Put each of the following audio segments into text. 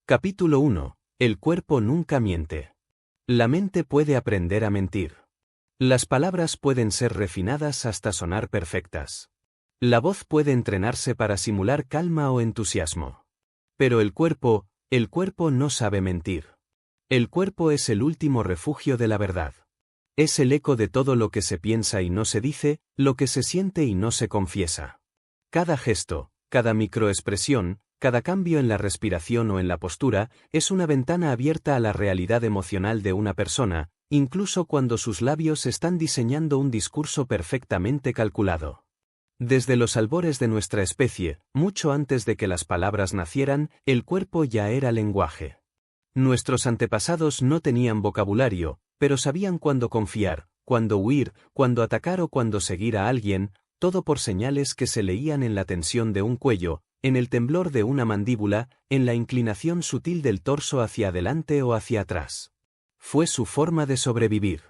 Capítulo 1. El cuerpo nunca miente. La mente puede aprender a mentir. Las palabras pueden ser refinadas hasta sonar perfectas. La voz puede entrenarse para simular calma o entusiasmo. Pero el cuerpo no sabe mentir. El cuerpo es el último refugio de la verdad. Es el eco de todo lo que se piensa y no se dice, lo que se siente y no se confiesa. Cada gesto, cada microexpresión, cada cambio en la respiración o en la postura, es una ventana abierta a la realidad emocional de una persona, incluso cuando sus labios están diseñando un discurso perfectamente calculado. Desde los albores de nuestra especie, mucho antes de que las palabras nacieran, el cuerpo ya era lenguaje. Nuestros antepasados no tenían vocabulario, pero sabían cuándo confiar, cuándo huir, cuándo atacar o cuándo seguir a alguien, todo por señales que se leían en la tensión de un cuello, en el temblor de una mandíbula, en la inclinación sutil del torso hacia adelante o hacia atrás. Fue su forma de sobrevivir.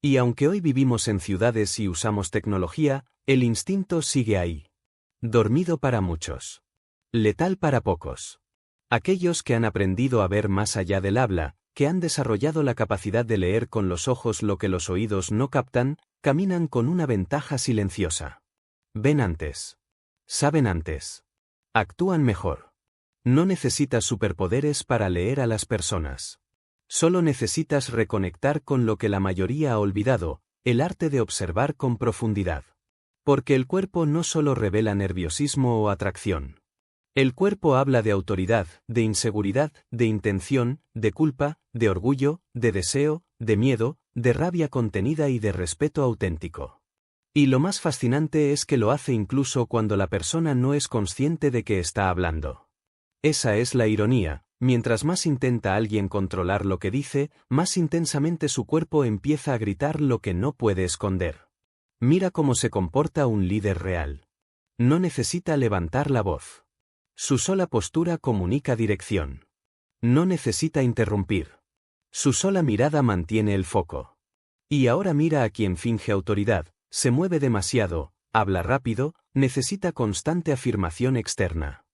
Y aunque hoy vivimos en ciudades y usamos tecnología, el instinto sigue ahí. Dormido para muchos. Letal para pocos. Aquellos que han aprendido a ver más allá del habla, que han desarrollado la capacidad de leer con los ojos lo que los oídos no captan, caminan con una ventaja silenciosa. Ven antes. Saben antes. Actúan mejor. No necesitas superpoderes para leer a las personas. Solo necesitas reconectar con lo que la mayoría ha olvidado, el arte de observar con profundidad. Porque el cuerpo no solo revela nerviosismo o atracción. El cuerpo habla de autoridad, de inseguridad, de intención, de culpa, de orgullo, de deseo, de miedo, de rabia contenida y de respeto auténtico. Y lo más fascinante es que lo hace incluso cuando la persona no es consciente de que está hablando. Esa es la ironía, mientras más intenta alguien controlar lo que dice, más intensamente su cuerpo empieza a gritar lo que no puede esconder. Mira cómo se comporta un líder real. No necesita levantar la voz. Su sola postura comunica dirección. No necesita interrumpir. Su sola mirada mantiene el foco. Y ahora mira a quien finge autoridad, se mueve demasiado, habla rápido, necesita constante afirmación externa.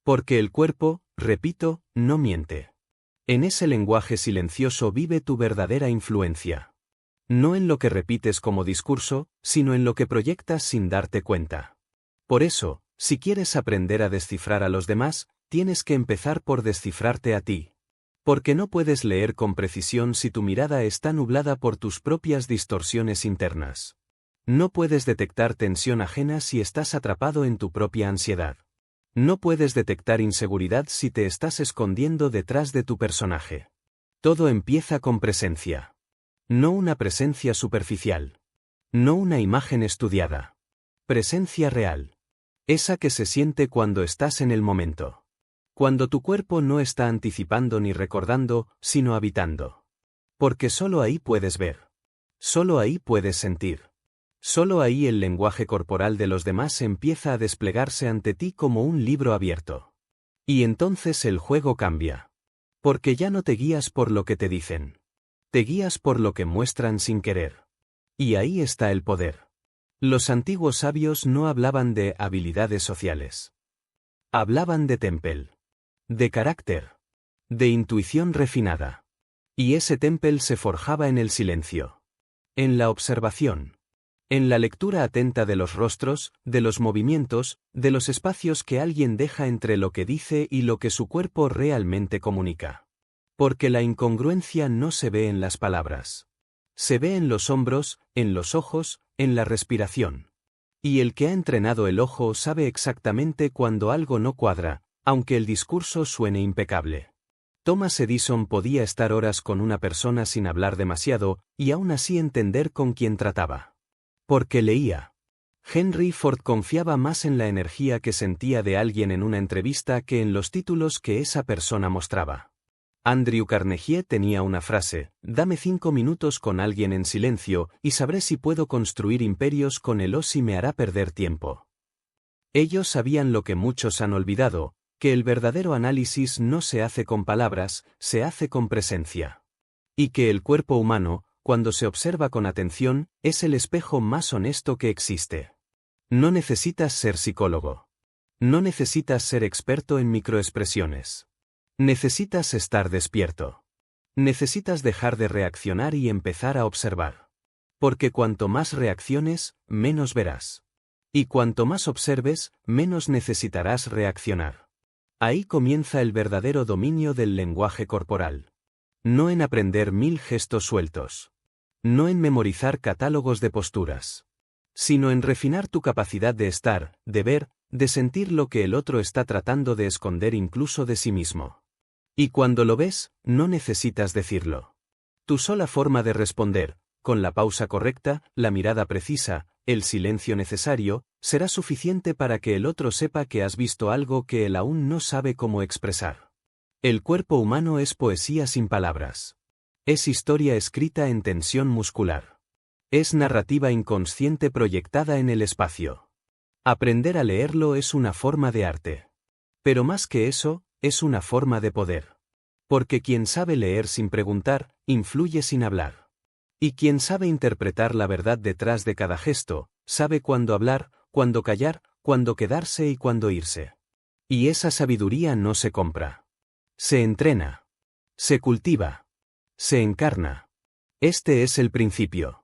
Porque el cuerpo, repito, no miente. En ese lenguaje silencioso vive tu verdadera influencia. No en lo que repites como discurso, sino en lo que proyectas sin darte cuenta. Por eso, si quieres aprender a descifrar a los demás, tienes que empezar por descifrarte a ti. Porque no puedes leer con precisión si tu mirada está nublada por tus propias distorsiones internas. No puedes detectar tensión ajena si estás atrapado en tu propia ansiedad. No puedes detectar inseguridad si te estás escondiendo detrás de tu personaje. Todo empieza con presencia. No una presencia superficial. No una imagen estudiada. Presencia real. Esa que se siente cuando estás en el momento. Cuando tu cuerpo no está anticipando ni recordando, sino habitando. Porque solo ahí puedes ver. Solo ahí puedes sentir. Solo ahí el lenguaje corporal de los demás empieza a desplegarse ante ti como un libro abierto. Y entonces el juego cambia. Porque ya no te guías por lo que te dicen. Te guías por lo que muestran sin querer. Y ahí está el poder. Los antiguos sabios no hablaban de habilidades sociales. Hablaban de temple. De carácter. De intuición refinada. Y ese temple se forjaba en el silencio. En la observación. En la lectura atenta de los rostros, de los movimientos, de los espacios que alguien deja entre lo que dice y lo que su cuerpo realmente comunica. Porque la incongruencia no se ve en las palabras. Se ve en los hombros, en los ojos, en la respiración. Y el que ha entrenado el ojo sabe exactamente cuando algo no cuadra, aunque el discurso suene impecable. Thomas Edison podía estar horas con una persona sin hablar demasiado, y aún así entender con quién trataba. Porque leía. Henry Ford confiaba más en la energía que sentía de alguien en una entrevista que en los títulos que esa persona mostraba. Andrew Carnegie tenía una frase: dame 5 minutos con alguien en silencio, y sabré si puedo construir imperios con él o si me hará perder tiempo. Ellos sabían lo que muchos han olvidado, que el verdadero análisis no se hace con palabras, se hace con presencia. Y que el cuerpo humano, cuando se observa con atención, es el espejo más honesto que existe. No necesitas ser psicólogo. No necesitas ser experto en microexpresiones. Necesitas estar despierto. Necesitas dejar de reaccionar y empezar a observar. Porque cuanto más reacciones, menos verás. Y cuanto más observes, menos necesitarás reaccionar. Ahí comienza el verdadero dominio del lenguaje corporal. No en aprender 1000 gestos sueltos. No en memorizar catálogos de posturas. Sino en refinar tu capacidad de estar, de ver, de sentir lo que el otro está tratando de esconder incluso de sí mismo. Y cuando lo ves, no necesitas decirlo. Tu sola forma de responder, con la pausa correcta, la mirada precisa, el silencio necesario, será suficiente para que el otro sepa que has visto algo que él aún no sabe cómo expresar. El cuerpo humano es poesía sin palabras. Es historia escrita en tensión muscular. Es narrativa inconsciente proyectada en el espacio. Aprender a leerlo es una forma de arte. Pero más que eso, es una forma de poder. Porque quien sabe leer sin preguntar, influye sin hablar. Y quien sabe interpretar la verdad detrás de cada gesto, sabe cuándo hablar, cuándo callar, cuándo quedarse y cuándo irse. Y esa sabiduría no se compra. Se entrena. Se cultiva. Se encarna. Este es el principio.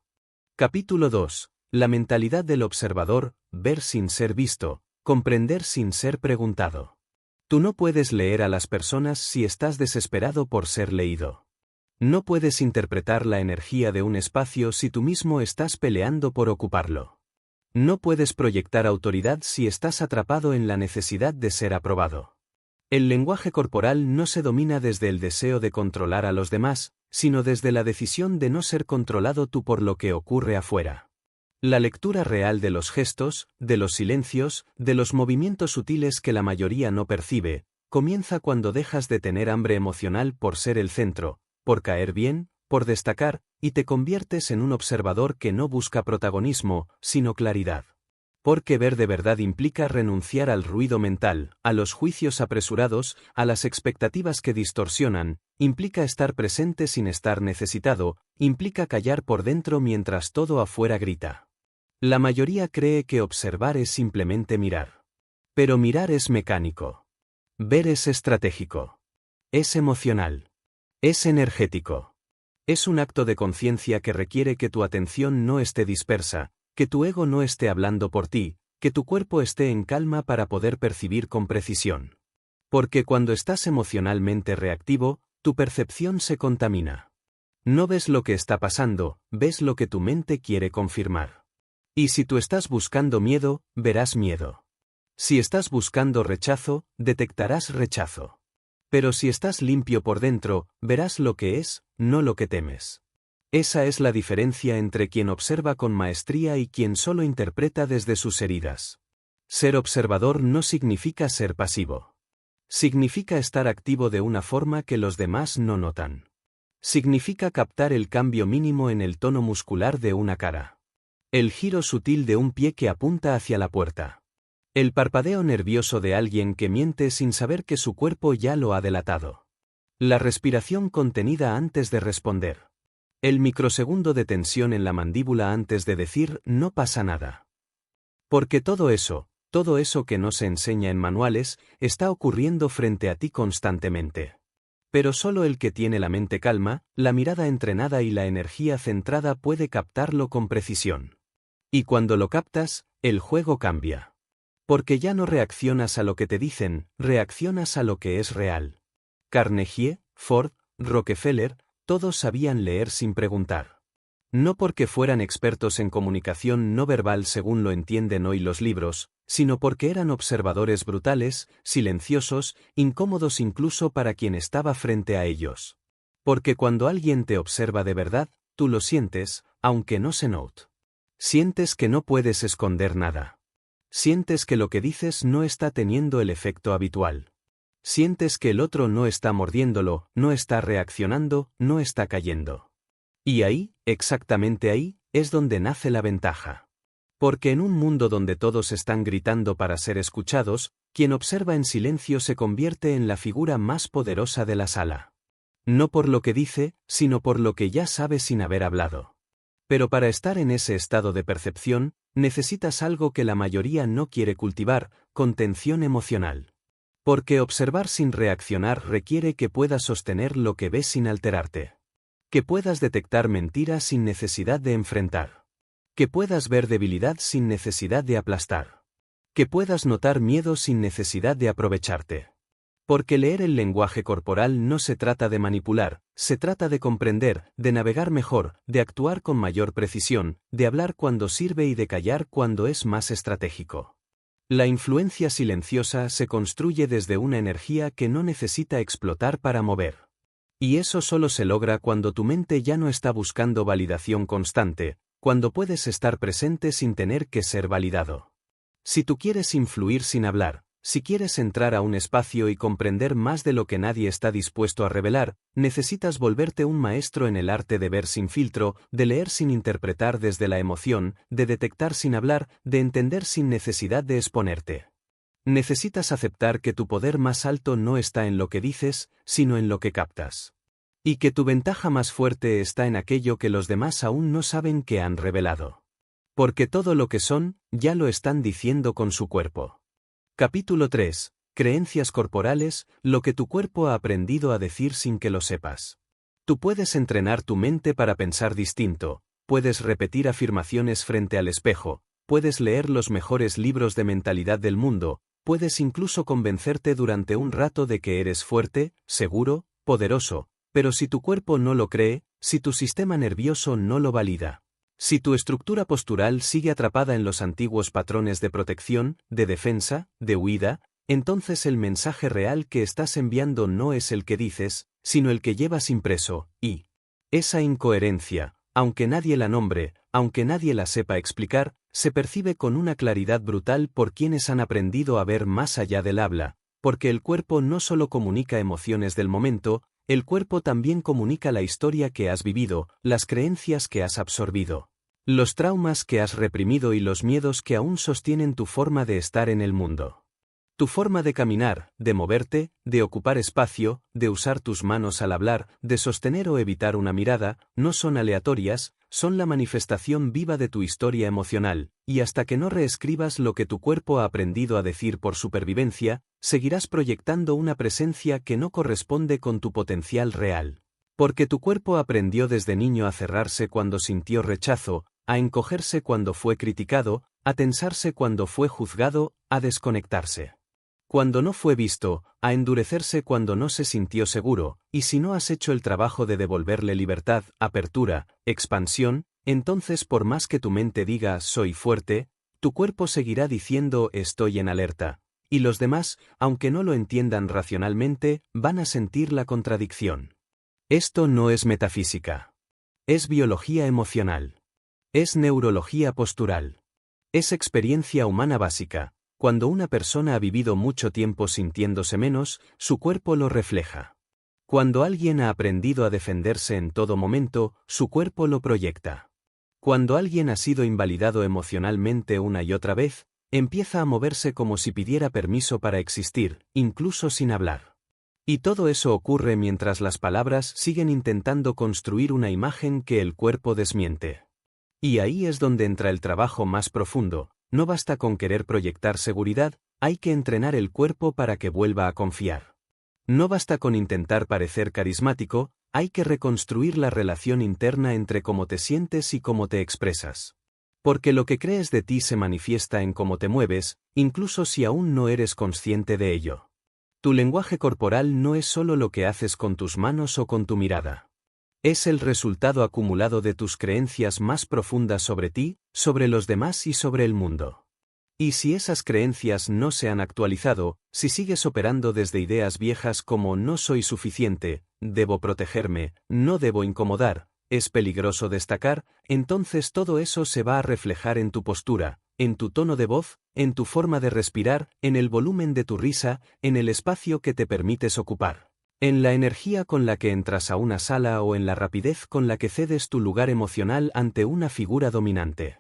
Capítulo 2. La mentalidad del observador, ver sin ser visto, comprender sin ser preguntado. Tú no puedes leer a las personas si estás desesperado por ser leído. No puedes interpretar la energía de un espacio si tú mismo estás peleando por ocuparlo. No puedes proyectar autoridad si estás atrapado en la necesidad de ser aprobado. El lenguaje corporal no se domina desde el deseo de controlar a los demás, sino desde la decisión de no ser controlado tú por lo que ocurre afuera. La lectura real de los gestos, de los silencios, de los movimientos sutiles que la mayoría no percibe, comienza cuando dejas de tener hambre emocional por ser el centro, por caer bien, por destacar, y te conviertes en un observador que no busca protagonismo, sino claridad. Porque ver de verdad implica renunciar al ruido mental, a los juicios apresurados, a las expectativas que distorsionan, implica estar presente sin estar necesitado, implica callar por dentro mientras todo afuera grita. La mayoría cree que observar es simplemente mirar. Pero mirar es mecánico. Ver es estratégico. Es emocional. Es energético. Es un acto de conciencia que requiere que tu atención no esté dispersa, que tu ego no esté hablando por ti, que tu cuerpo esté en calma para poder percibir con precisión. Porque cuando estás emocionalmente reactivo, tu percepción se contamina. No ves lo que está pasando, ves lo que tu mente quiere confirmar. Y si tú estás buscando miedo, verás miedo. Si estás buscando rechazo, detectarás rechazo. Pero si estás limpio por dentro, verás lo que es, no lo que temes. Esa es la diferencia entre quien observa con maestría y quien solo interpreta desde sus heridas. Ser observador no significa ser pasivo. Significa estar activo de una forma que los demás no notan. Significa captar el cambio mínimo en el tono muscular de una cara. El giro sutil de un pie que apunta hacia la puerta. El parpadeo nervioso de alguien que miente sin saber que su cuerpo ya lo ha delatado. La respiración contenida antes de responder. El microsegundo de tensión en la mandíbula antes de decir no pasa nada. Porque todo eso que no se enseña en manuales, está ocurriendo frente a ti constantemente. Pero solo el que tiene la mente calma, la mirada entrenada y la energía centrada puede captarlo con precisión. Y cuando lo captas, el juego cambia. Porque ya no reaccionas a lo que te dicen, reaccionas a lo que es real. Carnegie, Ford, Rockefeller, todos sabían leer sin preguntar. No porque fueran expertos en comunicación no verbal según lo entienden hoy los libros, sino porque eran observadores brutales, silenciosos, incómodos incluso para quien estaba frente a ellos. Porque cuando alguien te observa de verdad, tú lo sientes, aunque no se note. Sientes que no puedes esconder nada. Sientes que lo que dices no está teniendo el efecto habitual. Sientes que el otro no está mordiéndolo, no está reaccionando, no está cayendo. Y ahí, exactamente ahí, es donde nace la ventaja. Porque en un mundo donde todos están gritando para ser escuchados, quien observa en silencio se convierte en la figura más poderosa de la sala. No por lo que dice, sino por lo que ya sabe sin haber hablado. Pero para estar en ese estado de percepción, necesitas algo que la mayoría no quiere cultivar, contención emocional. Porque observar sin reaccionar requiere que puedas sostener lo que ves sin alterarte. Que puedas detectar mentiras sin necesidad de enfrentar. Que puedas ver debilidad sin necesidad de aplastar. Que puedas notar miedo sin necesidad de aprovecharte. Porque leer el lenguaje corporal no se trata de manipular, se trata de comprender, de navegar mejor, de actuar con mayor precisión, de hablar cuando sirve y de callar cuando es más estratégico. La influencia silenciosa se construye desde una energía que no necesita explotar para mover. Y eso solo se logra cuando tu mente ya no está buscando validación constante, cuando puedes estar presente sin tener que ser validado. Si tú quieres influir sin hablar, si quieres entrar a un espacio y comprender más de lo que nadie está dispuesto a revelar, necesitas volverte un maestro en el arte de ver sin filtro, de leer sin interpretar desde la emoción, de detectar sin hablar, de entender sin necesidad de exponerte. Necesitas aceptar que tu poder más alto no está en lo que dices, sino en lo que captas. Y que tu ventaja más fuerte está en aquello que los demás aún no saben que han revelado. Porque todo lo que son, ya lo están diciendo con su cuerpo. Capítulo 3. Creencias corporales, lo que tu cuerpo ha aprendido a decir sin que lo sepas. Tú puedes entrenar tu mente para pensar distinto, puedes repetir afirmaciones frente al espejo, puedes leer los mejores libros de mentalidad del mundo, puedes incluso convencerte durante un rato de que eres fuerte, seguro, poderoso, pero si tu cuerpo no lo cree, si tu sistema nervioso no lo valida, si tu estructura postural sigue atrapada en los antiguos patrones de protección, de defensa, de huida, entonces el mensaje real que estás enviando no es el que dices, sino el que llevas impreso, y esa incoherencia, aunque nadie la nombre, aunque nadie la sepa explicar, se percibe con una claridad brutal por quienes han aprendido a ver más allá del habla, porque el cuerpo no solo comunica emociones del momento, el cuerpo también comunica la historia que has vivido, las creencias que has absorbido, los traumas que has reprimido y los miedos que aún sostienen tu forma de estar en el mundo. Tu forma de caminar, de moverte, de ocupar espacio, de usar tus manos al hablar, de sostener o evitar una mirada, no son aleatorias, son la manifestación viva de tu historia emocional, y hasta que no reescribas lo que tu cuerpo ha aprendido a decir por supervivencia, seguirás proyectando una presencia que no corresponde con tu potencial real. Porque tu cuerpo aprendió desde niño a cerrarse cuando sintió rechazo, a encogerse cuando fue criticado, a tensarse cuando fue juzgado, a desconectarse cuando no fue visto, a endurecerse cuando no se sintió seguro, y si no has hecho el trabajo de devolverle libertad, apertura, expansión, entonces por más que tu mente diga soy fuerte, tu cuerpo seguirá diciendo estoy en alerta, y los demás, aunque no lo entiendan racionalmente, van a sentir la contradicción. Esto no es metafísica. Es biología emocional. Es neurología postural. Es experiencia humana básica. Cuando una persona ha vivido mucho tiempo sintiéndose menos, su cuerpo lo refleja. Cuando alguien ha aprendido a defenderse en todo momento, su cuerpo lo proyecta. Cuando alguien ha sido invalidado emocionalmente una y otra vez, empieza a moverse como si pidiera permiso para existir, incluso sin hablar. Y todo eso ocurre mientras las palabras siguen intentando construir una imagen que el cuerpo desmiente. Y ahí es donde entra el trabajo más profundo. No basta con querer proyectar seguridad, hay que entrenar el cuerpo para que vuelva a confiar. No basta con intentar parecer carismático, hay que reconstruir la relación interna entre cómo te sientes y cómo te expresas. Porque lo que crees de ti se manifiesta en cómo te mueves, incluso si aún no eres consciente de ello. Tu lenguaje corporal no es solo lo que haces con tus manos o con tu mirada. Es el resultado acumulado de tus creencias más profundas sobre ti, sobre los demás y sobre el mundo. Y si esas creencias no se han actualizado, si sigues operando desde ideas viejas como no soy suficiente, debo protegerme, no debo incomodar, es peligroso destacar, entonces todo eso se va a reflejar en tu postura, en tu tono de voz, en tu forma de respirar, en el volumen de tu risa, en el espacio que te permites ocupar. En la energía con la que entras a una sala o en la rapidez con la que cedes tu lugar emocional ante una figura dominante.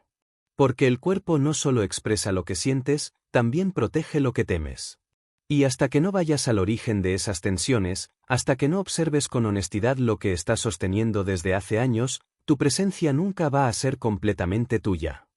Porque el cuerpo no solo expresa lo que sientes, también protege lo que temes. Y hasta que no vayas al origen de esas tensiones, hasta que no observes con honestidad lo que estás sosteniendo desde hace años, tu presencia nunca va a ser completamente tuya.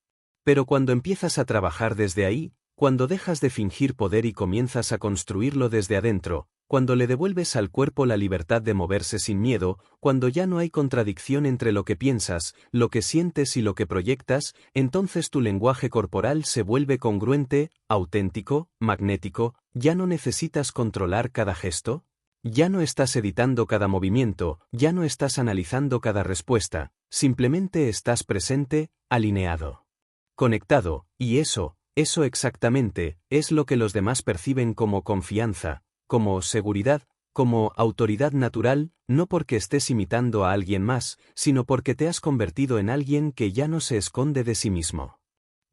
Pero cuando empiezas a trabajar desde ahí, cuando dejas de fingir poder y comienzas a construirlo desde adentro, cuando le devuelves al cuerpo la libertad de moverse sin miedo, cuando ya no hay contradicción entre lo que piensas, lo que sientes y lo que proyectas, entonces tu lenguaje corporal se vuelve congruente, auténtico, magnético, ya no necesitas controlar cada gesto, ya no estás editando cada movimiento, ya no estás analizando cada respuesta, simplemente estás presente, alineado, conectado, y eso exactamente, es lo que los demás perciben como confianza, como seguridad, como autoridad natural, no porque estés imitando a alguien más, sino porque te has convertido en alguien que ya no se esconde de sí mismo.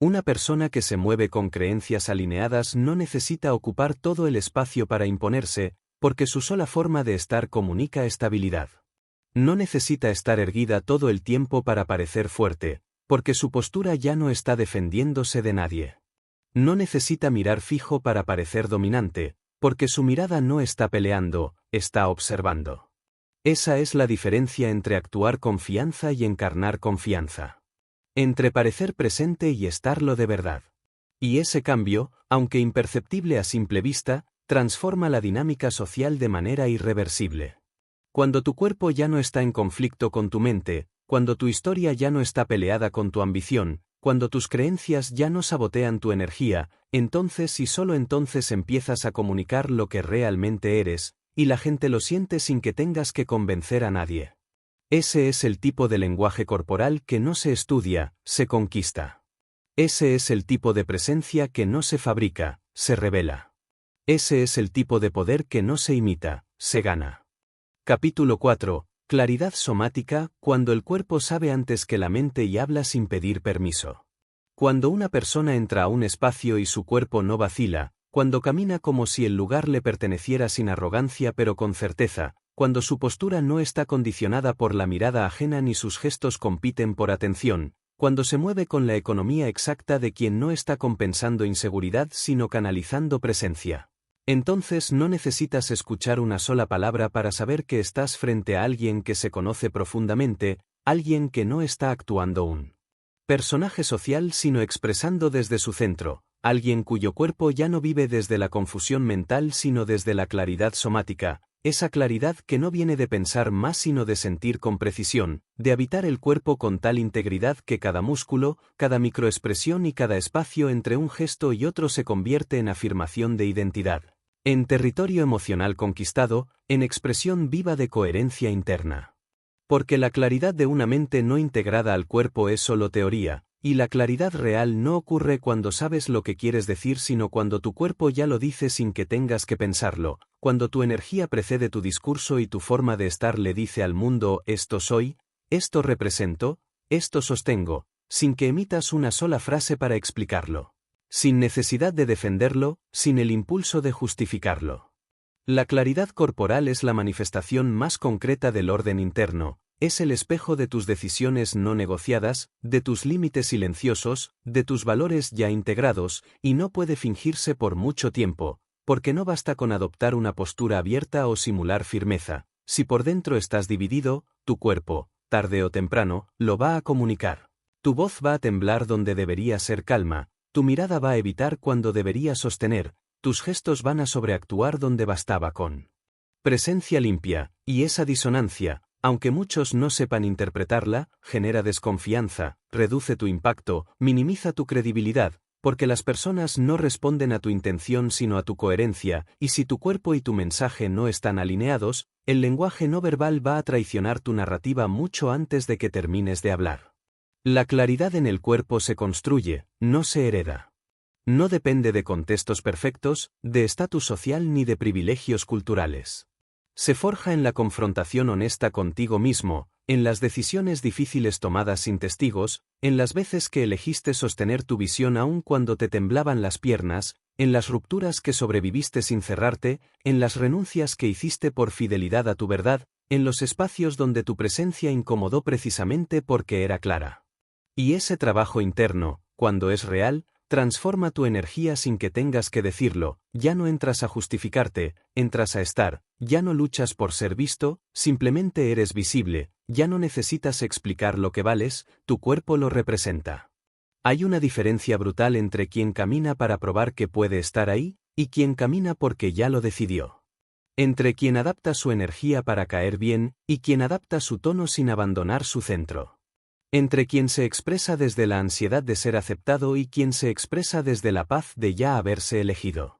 Una persona que se mueve con creencias alineadas no necesita ocupar todo el espacio para imponerse, porque su sola forma de estar comunica estabilidad. No necesita estar erguida todo el tiempo para parecer fuerte, porque su postura ya no está defendiéndose de nadie. No necesita mirar fijo para parecer dominante, porque su mirada no está peleando, está observando. Esa es la diferencia entre actuar confianza y encarnar confianza. Entre parecer presente y estarlo de verdad. Y ese cambio, aunque imperceptible a simple vista, transforma la dinámica social de manera irreversible. Cuando tu cuerpo ya no está en conflicto con tu mente, cuando tu historia ya no está peleada con tu ambición, cuando tus creencias ya no sabotean tu energía, entonces y solo entonces empiezas a comunicar lo que realmente eres, y la gente lo siente sin que tengas que convencer a nadie. Ese es el tipo de lenguaje corporal que no se estudia, se conquista. Ese es el tipo de presencia que no se fabrica, se revela. Ese es el tipo de poder que no se imita, se gana. Capítulo 4. Claridad somática, cuando el cuerpo sabe antes que la mente y habla sin pedir permiso. Cuando una persona entra a un espacio y su cuerpo no vacila, cuando camina como si el lugar le perteneciera sin arrogancia pero con certeza, cuando su postura no está condicionada por la mirada ajena ni sus gestos compiten por atención, cuando se mueve con la economía exacta de quien no está compensando inseguridad sino canalizando presencia. Entonces no necesitas escuchar una sola palabra para saber que estás frente a alguien que se conoce profundamente, alguien que no está actuando un personaje social sino expresando desde su centro, alguien cuyo cuerpo ya no vive desde la confusión mental sino desde la claridad somática, esa claridad que no viene de pensar más sino de sentir con precisión, de habitar el cuerpo con tal integridad que cada músculo, cada microexpresión y cada espacio entre un gesto y otro se convierte en afirmación de identidad. En territorio emocional conquistado, en expresión viva de coherencia interna. Porque la claridad de una mente no integrada al cuerpo es solo teoría, y la claridad real no ocurre cuando sabes lo que quieres decir sino cuando tu cuerpo ya lo dice sin que tengas que pensarlo, cuando tu energía precede tu discurso y tu forma de estar le dice al mundo esto soy, esto represento, esto sostengo, sin que emitas una sola frase para explicarlo. Sin necesidad de defenderlo, sin el impulso de justificarlo. La claridad corporal es la manifestación más concreta del orden interno, es el espejo de tus decisiones no negociadas, de tus límites silenciosos, de tus valores ya integrados, y no puede fingirse por mucho tiempo, porque no basta con adoptar una postura abierta o simular firmeza. Si por dentro estás dividido, tu cuerpo, tarde o temprano, lo va a comunicar. Tu voz va a temblar donde debería ser calma. Tu mirada va a evitar cuando debería sostener, tus gestos van a sobreactuar donde bastaba con presencia limpia, y esa disonancia, aunque muchos no sepan interpretarla, genera desconfianza, reduce tu impacto, minimiza tu credibilidad, porque las personas no responden a tu intención sino a tu coherencia, y si tu cuerpo y tu mensaje no están alineados, el lenguaje no verbal va a traicionar tu narrativa mucho antes de que termines de hablar. La claridad en el cuerpo se construye, no se hereda. No depende de contextos perfectos, de estatus social ni de privilegios culturales. Se forja en la confrontación honesta contigo mismo, en las decisiones difíciles tomadas sin testigos, en las veces que elegiste sostener tu visión aun cuando te temblaban las piernas, en las rupturas que sobreviviste sin cerrarte, en las renuncias que hiciste por fidelidad a tu verdad, en los espacios donde tu presencia incomodó precisamente porque era clara. Y ese trabajo interno, cuando es real, transforma tu energía sin que tengas que decirlo, ya no entras a justificarte, entras a estar, ya no luchas por ser visto, simplemente eres visible, ya no necesitas explicar lo que vales, tu cuerpo lo representa. Hay una diferencia brutal entre quien camina para probar que puede estar ahí, y quien camina porque ya lo decidió. Entre quien adapta su energía para caer bien, y quien adapta su tono sin abandonar su centro. Entre quien se expresa desde la ansiedad de ser aceptado y quien se expresa desde la paz de ya haberse elegido.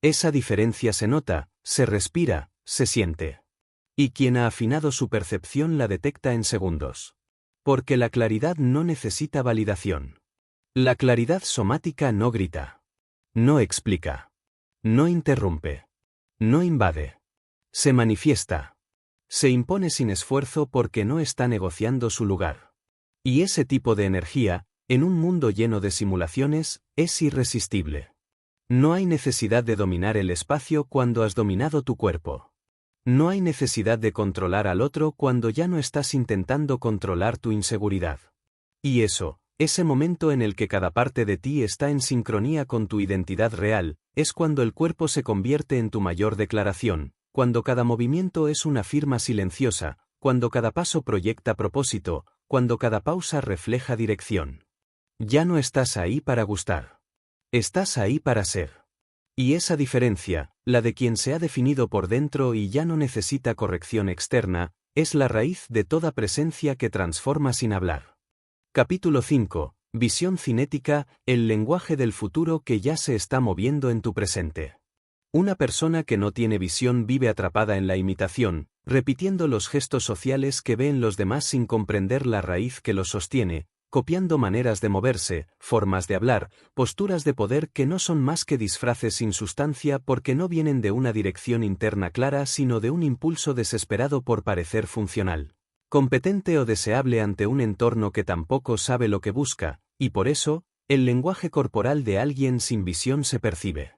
Esa diferencia se nota, se respira, se siente. Y quien ha afinado su percepción la detecta en segundos. Porque la claridad no necesita validación. La claridad somática no grita. No explica. No interrumpe. No invade. Se manifiesta. Se impone sin esfuerzo porque no está negociando su lugar. Y ese tipo de energía, en un mundo lleno de simulaciones, es irresistible. No hay necesidad de dominar el espacio cuando has dominado tu cuerpo. No hay necesidad de controlar al otro cuando ya no estás intentando controlar tu inseguridad. Y eso, ese momento en el que cada parte de ti está en sincronía con tu identidad real, es cuando el cuerpo se convierte en tu mayor declaración, cuando cada movimiento es una firma silenciosa, cuando cada paso proyecta propósito, cuando cada pausa refleja dirección. Ya no estás ahí para gustar. Estás ahí para ser. Y esa diferencia, la de quien se ha definido por dentro y ya no necesita corrección externa, es la raíz de toda presencia que transforma sin hablar. Capítulo 5. Visión cinética, el lenguaje del futuro que ya se está moviendo en tu presente. Una persona que no tiene visión vive atrapada en la imitación, repitiendo los gestos sociales que ve en los demás sin comprender la raíz que los sostiene, copiando maneras de moverse, formas de hablar, posturas de poder que no son más que disfraces sin sustancia porque no vienen de una dirección interna clara sino de un impulso desesperado por parecer funcional, competente o deseable ante un entorno que tampoco sabe lo que busca, y por eso, el lenguaje corporal de alguien sin visión se percibe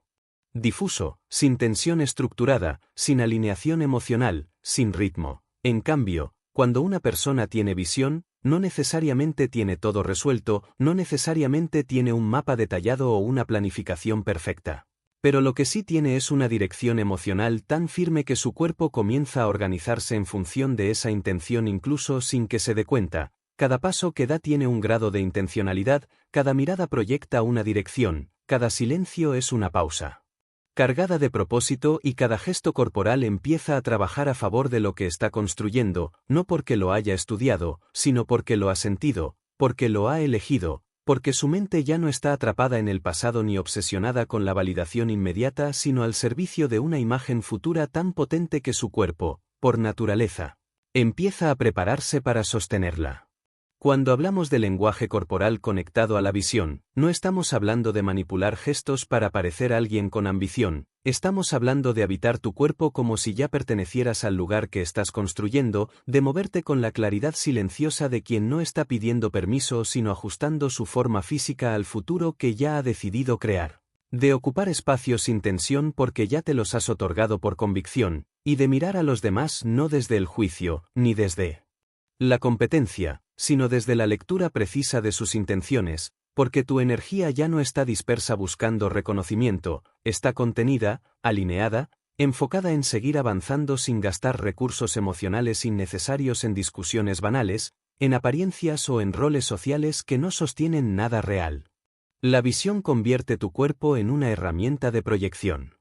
difuso, sin tensión estructurada, sin alineación emocional, sin ritmo. En cambio, cuando una persona tiene visión, no necesariamente tiene todo resuelto, no necesariamente tiene un mapa detallado o una planificación perfecta. Pero lo que sí tiene es una dirección emocional tan firme que su cuerpo comienza a organizarse en función de esa intención incluso sin que se dé cuenta. Cada paso que da tiene un grado de intencionalidad, cada mirada proyecta una dirección, cada silencio es una pausa cargada de propósito y cada gesto corporal empieza a trabajar a favor de lo que está construyendo, no porque lo haya estudiado, sino porque lo ha sentido, porque lo ha elegido, porque su mente ya no está atrapada en el pasado ni obsesionada con la validación inmediata sino al servicio de una imagen futura tan potente que su cuerpo, por naturaleza, empieza a prepararse para sostenerla. Cuando hablamos de lenguaje corporal conectado a la visión, no estamos hablando de manipular gestos para parecer alguien con ambición, estamos hablando de habitar tu cuerpo como si ya pertenecieras al lugar que estás construyendo, de moverte con la claridad silenciosa de quien no está pidiendo permiso sino ajustando su forma física al futuro que ya ha decidido crear. De ocupar espacios sin tensión porque ya te los has otorgado por convicción, y de mirar a los demás no desde el juicio, ni desde la competencia, sino desde la lectura precisa de sus intenciones, porque tu energía ya no está dispersa buscando reconocimiento, está contenida, alineada, enfocada en seguir avanzando sin gastar recursos emocionales innecesarios en discusiones banales, en apariencias o en roles sociales que no sostienen nada real. La visión convierte tu cuerpo en una herramienta de proyección.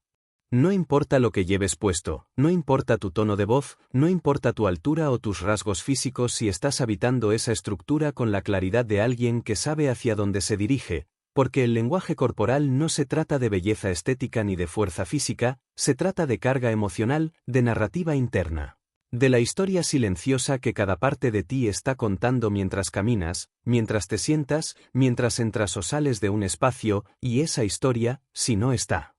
No importa lo que lleves puesto, no importa tu tono de voz, no importa tu altura o tus rasgos físicos si estás habitando esa estructura con la claridad de alguien que sabe hacia dónde se dirige, porque el lenguaje corporal no se trata de belleza estética ni de fuerza física, se trata de carga emocional, de narrativa interna. De la historia silenciosa que cada parte de ti está contando mientras caminas, mientras te sientas, mientras entras o sales de un espacio, y esa historia, si no está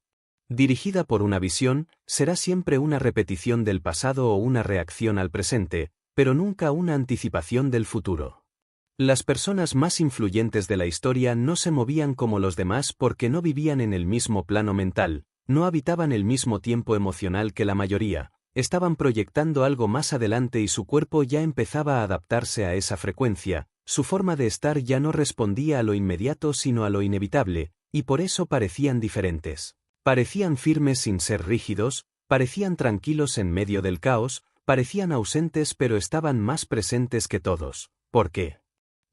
dirigida por una visión, será siempre una repetición del pasado o una reacción al presente, pero nunca una anticipación del futuro. Las personas más influyentes de la historia no se movían como los demás porque no vivían en el mismo plano mental, no habitaban el mismo tiempo emocional que la mayoría, estaban proyectando algo más adelante y su cuerpo ya empezaba a adaptarse a esa frecuencia, su forma de estar ya no respondía a lo inmediato sino a lo inevitable, y por eso parecían diferentes. Parecían firmes sin ser rígidos, parecían tranquilos en medio del caos, parecían ausentes pero estaban más presentes que todos. ¿Por qué?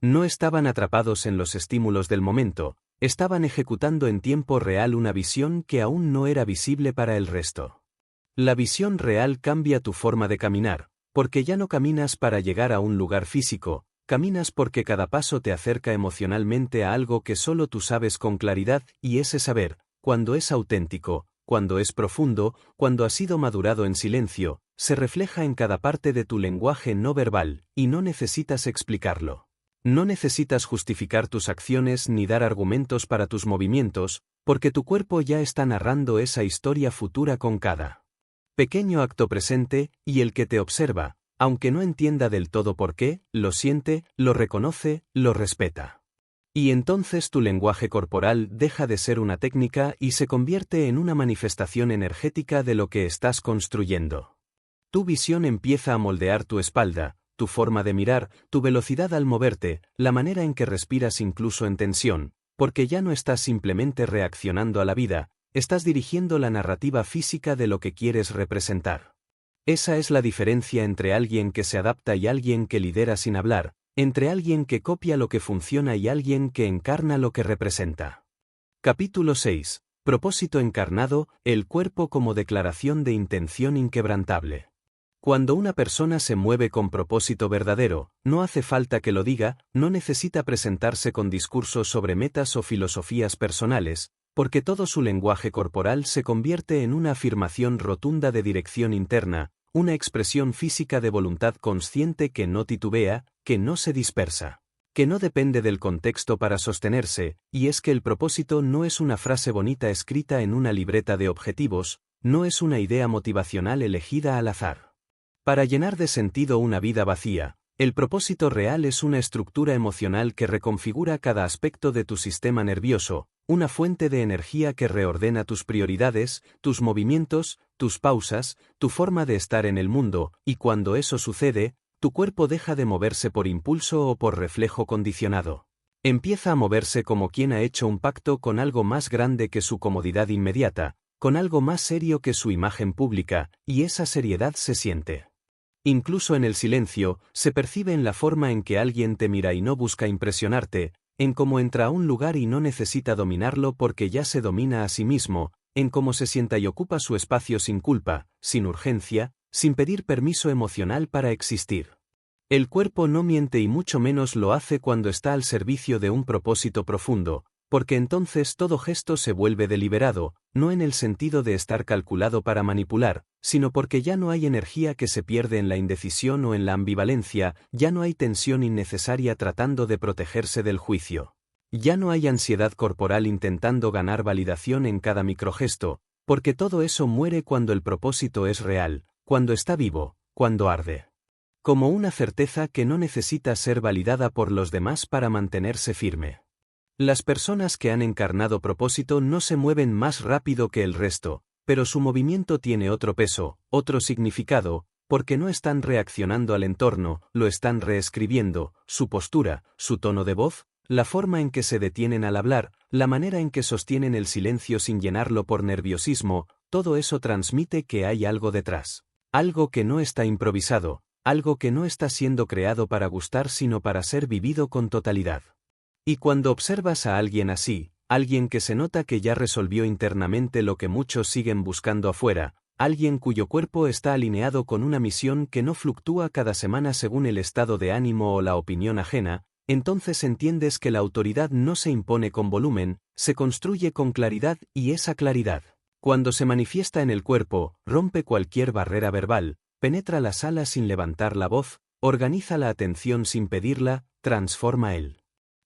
No estaban atrapados en los estímulos del momento, estaban ejecutando en tiempo real una visión que aún no era visible para el resto. La visión real cambia tu forma de caminar, porque ya no caminas para llegar a un lugar físico, caminas porque cada paso te acerca emocionalmente a algo que solo tú sabes con claridad, y ese saber, cuando es auténtico, cuando es profundo, cuando ha sido madurado en silencio, se refleja en cada parte de tu lenguaje no verbal, y no necesitas explicarlo. No necesitas justificar tus acciones ni dar argumentos para tus movimientos, porque tu cuerpo ya está narrando esa historia futura con cada pequeño acto presente, y el que te observa, aunque no entienda del todo por qué, lo siente, lo reconoce, lo respeta. Y entonces tu lenguaje corporal deja de ser una técnica y se convierte en una manifestación energética de lo que estás construyendo. Tu visión empieza a moldear tu espalda, tu forma de mirar, tu velocidad al moverte, la manera en que respiras incluso en tensión, porque ya no estás simplemente reaccionando a la vida, estás dirigiendo la narrativa física de lo que quieres representar. Esa es la diferencia entre alguien que se adapta y alguien que lidera sin hablar, entre alguien que copia lo que funciona y alguien que encarna lo que representa. Capítulo 6. Propósito encarnado, el cuerpo como declaración de intención inquebrantable. Cuando una persona se mueve con propósito verdadero, no hace falta que lo diga, no necesita presentarse con discursos sobre metas o filosofías personales, porque todo su lenguaje corporal se convierte en una afirmación rotunda de dirección interna, una expresión física de voluntad consciente que no titubea, que no se dispersa, que no depende del contexto para sostenerse, y es que el propósito no es una frase bonita escrita en una libreta de objetivos, no es una idea motivacional elegida al azar. Para llenar de sentido una vida vacía, el propósito real es una estructura emocional que reconfigura cada aspecto de tu sistema nervioso, una fuente de energía que reordena tus prioridades, tus movimientos, tus pausas, tu forma de estar en el mundo, y cuando eso sucede, tu cuerpo deja de moverse por impulso o por reflejo condicionado. Empieza a moverse como quien ha hecho un pacto con algo más grande que su comodidad inmediata, con algo más serio que su imagen pública, y esa seriedad se siente. Incluso en el silencio, se percibe en la forma en que alguien te mira y no busca impresionarte, en cómo entra a un lugar y no necesita dominarlo porque ya se domina a sí mismo, en cómo se sienta y ocupa su espacio sin culpa, sin urgencia, sin pedir permiso emocional para existir. El cuerpo no miente y mucho menos lo hace cuando está al servicio de un propósito profundo, porque entonces todo gesto se vuelve deliberado, no en el sentido de estar calculado para manipular, sino porque ya no hay energía que se pierde en la indecisión o en la ambivalencia, ya no hay tensión innecesaria tratando de protegerse del juicio. Ya no hay ansiedad corporal intentando ganar validación en cada microgesto, porque todo eso muere cuando el propósito es real, cuando está vivo, cuando arde. Como una certeza que no necesita ser validada por los demás para mantenerse firme. Las personas que han encarnado propósito no se mueven más rápido que el resto, pero su movimiento tiene otro peso, otro significado, porque no están reaccionando al entorno, lo están reescribiendo, su postura, su tono de voz, la forma en que se detienen al hablar, la manera en que sostienen el silencio sin llenarlo por nerviosismo, todo eso transmite que hay algo detrás. Algo que no está improvisado, algo que no está siendo creado para gustar sino para ser vivido con totalidad. Y cuando observas a alguien así, alguien que se nota que ya resolvió internamente lo que muchos siguen buscando afuera, alguien cuyo cuerpo está alineado con una misión que no fluctúa cada semana según el estado de ánimo o la opinión ajena, entonces entiendes que la autoridad no se impone con volumen, se construye con claridad y esa claridad, cuando se manifiesta en el cuerpo, rompe cualquier barrera verbal, penetra la sala sin levantar la voz, organiza la atención sin pedirla, transforma el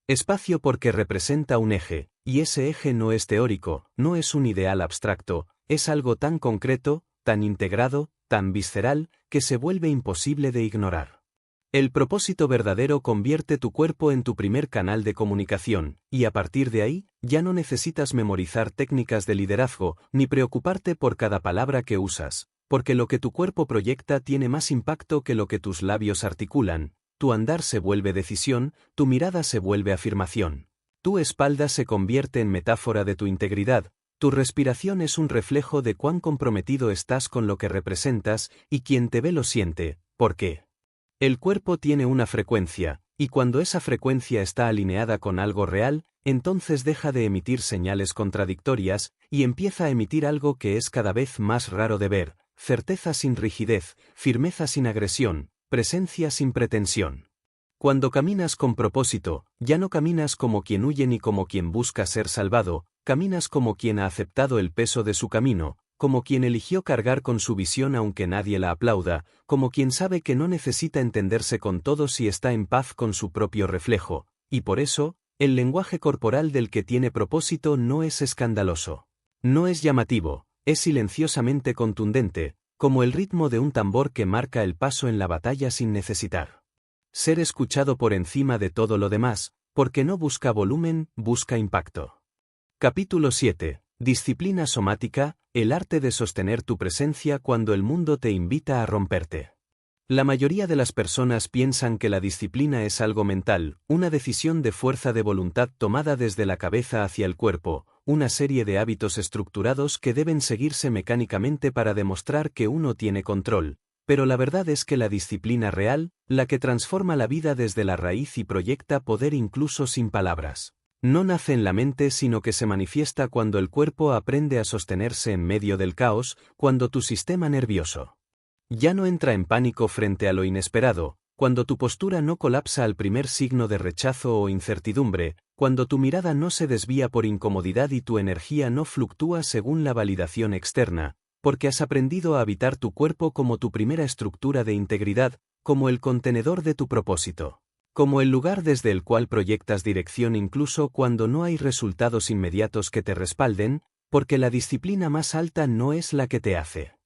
espacio porque representa un eje, y ese eje no es teórico, no es un ideal abstracto, es algo tan concreto, tan integrado, tan visceral, que se vuelve imposible de ignorar. El propósito verdadero convierte tu cuerpo en tu primer canal de comunicación, y a partir de ahí, ya no necesitas memorizar técnicas de liderazgo, ni preocuparte por cada palabra que usas, porque lo que tu cuerpo proyecta tiene más impacto que lo que tus labios articulan. Tu andar se vuelve decisión, tu mirada se vuelve afirmación. Tu espalda se convierte en metáfora de tu integridad, tu respiración es un reflejo de cuán comprometido estás con lo que representas, y quien te ve lo siente, ¿por qué? El cuerpo tiene una frecuencia, Y cuando esa frecuencia está alineada con algo real, entonces deja de emitir señales contradictorias, y empieza a emitir algo que es cada vez más raro de ver: certeza sin rigidez, firmeza sin agresión, presencia sin pretensión. Cuando caminas con propósito, ya no caminas como quien huye ni como quien busca ser salvado, caminas como quien ha aceptado el peso de su camino, como quien eligió cargar con su visión aunque nadie la aplauda, como quien sabe que no necesita entenderse con todos y está en paz con su propio reflejo, y por eso, el lenguaje corporal del que tiene propósito no es escandaloso. No es llamativo, es silenciosamente contundente, como el ritmo de un tambor que marca el paso en la batalla sin necesitar ser escuchado por encima de todo lo demás, porque no busca volumen, busca impacto. Capítulo 7. Disciplina somática, el arte de sostener tu presencia cuando el mundo te invita a romperte. La mayoría de las personas piensan que la disciplina es algo mental, una decisión de fuerza de voluntad tomada desde la cabeza hacia el cuerpo, una serie de hábitos estructurados que deben seguirse mecánicamente para demostrar que uno tiene control. Pero la verdad es que la disciplina real, la que transforma la vida desde la raíz y proyecta poder incluso sin palabras, no nace en la mente sino que se manifiesta cuando el cuerpo aprende a sostenerse en medio del caos, cuando tu sistema nervioso ya no entra en pánico frente a lo inesperado, cuando tu postura no colapsa al primer signo de rechazo o incertidumbre, cuando tu mirada no se desvía por incomodidad y tu energía no fluctúa según la validación externa, porque has aprendido a habitar tu cuerpo como tu primera estructura de integridad, como el contenedor de tu propósito, como el lugar desde el cual proyectas dirección incluso cuando no hay resultados inmediatos que te respalden, porque la disciplina más alta no es la que te hace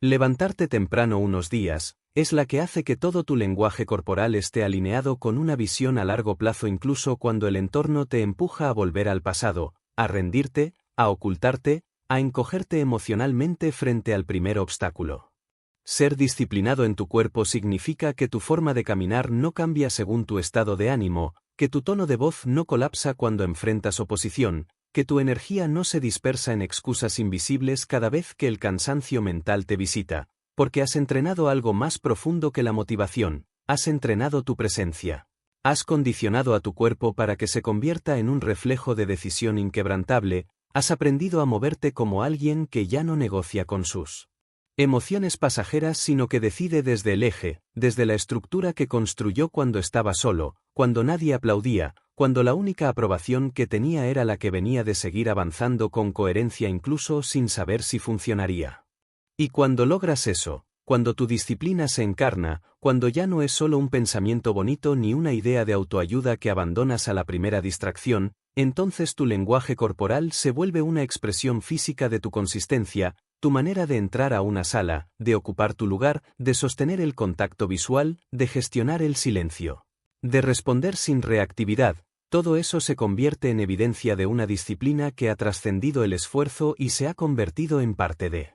levantarte temprano unos días, es la que hace que todo tu lenguaje corporal esté alineado con una visión a largo plazo incluso cuando el entorno te empuja a volver al pasado, a rendirte, a ocultarte, a encogerte emocionalmente frente al primer obstáculo. Ser disciplinado en tu cuerpo significa que tu forma de caminar no cambia según tu estado de ánimo, que tu tono de voz no colapsa cuando enfrentas oposición, que tu energía no se dispersa en excusas invisibles cada vez que el cansancio mental te visita, porque has entrenado algo más profundo que la motivación, has entrenado tu presencia. Has condicionado a tu cuerpo para que se convierta en un reflejo de decisión inquebrantable, has aprendido a moverte como alguien que ya no negocia con sus emociones pasajeras sino que decide desde el eje, desde la estructura que construyó cuando estaba solo, cuando nadie aplaudía, cuando la única aprobación que tenía era la que venía de seguir avanzando con coherencia incluso sin saber si funcionaría. Y cuando logras eso, cuando tu disciplina se encarna, cuando ya no es solo un pensamiento bonito ni una idea de autoayuda que abandonas a la primera distracción, entonces tu lenguaje corporal se vuelve una expresión física de tu consistencia, tu manera de entrar a una sala, de ocupar tu lugar, de sostener el contacto visual, de gestionar el silencio, de responder sin reactividad. Todo eso se convierte en evidencia de una disciplina que ha trascendido el esfuerzo y se ha convertido en parte de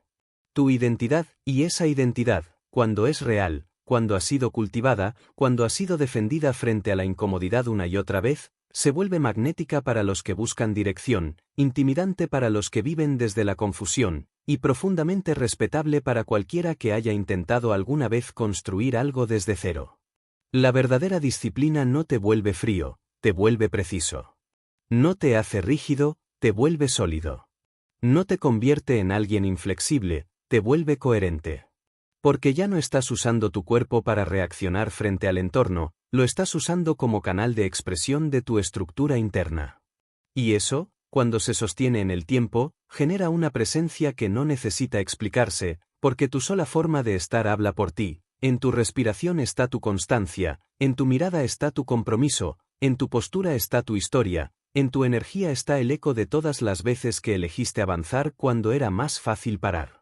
tu identidad, y esa identidad, cuando es real, cuando ha sido cultivada, cuando ha sido defendida frente a la incomodidad una y otra vez, se vuelve magnética para los que buscan dirección, intimidante para los que viven desde la confusión, y profundamente respetable para cualquiera que haya intentado alguna vez construir algo desde cero. La verdadera disciplina no te vuelve frío, te vuelve preciso. No te hace rígido, te vuelve sólido. No te convierte en alguien inflexible, te vuelve coherente. Porque ya no estás usando tu cuerpo para reaccionar frente al entorno, lo estás usando como canal de expresión de tu estructura interna. Y eso, cuando se sostiene en el tiempo, genera una presencia que no necesita explicarse, porque tu sola forma de estar habla por ti. En tu respiración está tu constancia, en tu mirada está tu compromiso, en tu postura está tu historia, en tu energía está el eco de todas las veces que elegiste avanzar cuando era más fácil parar.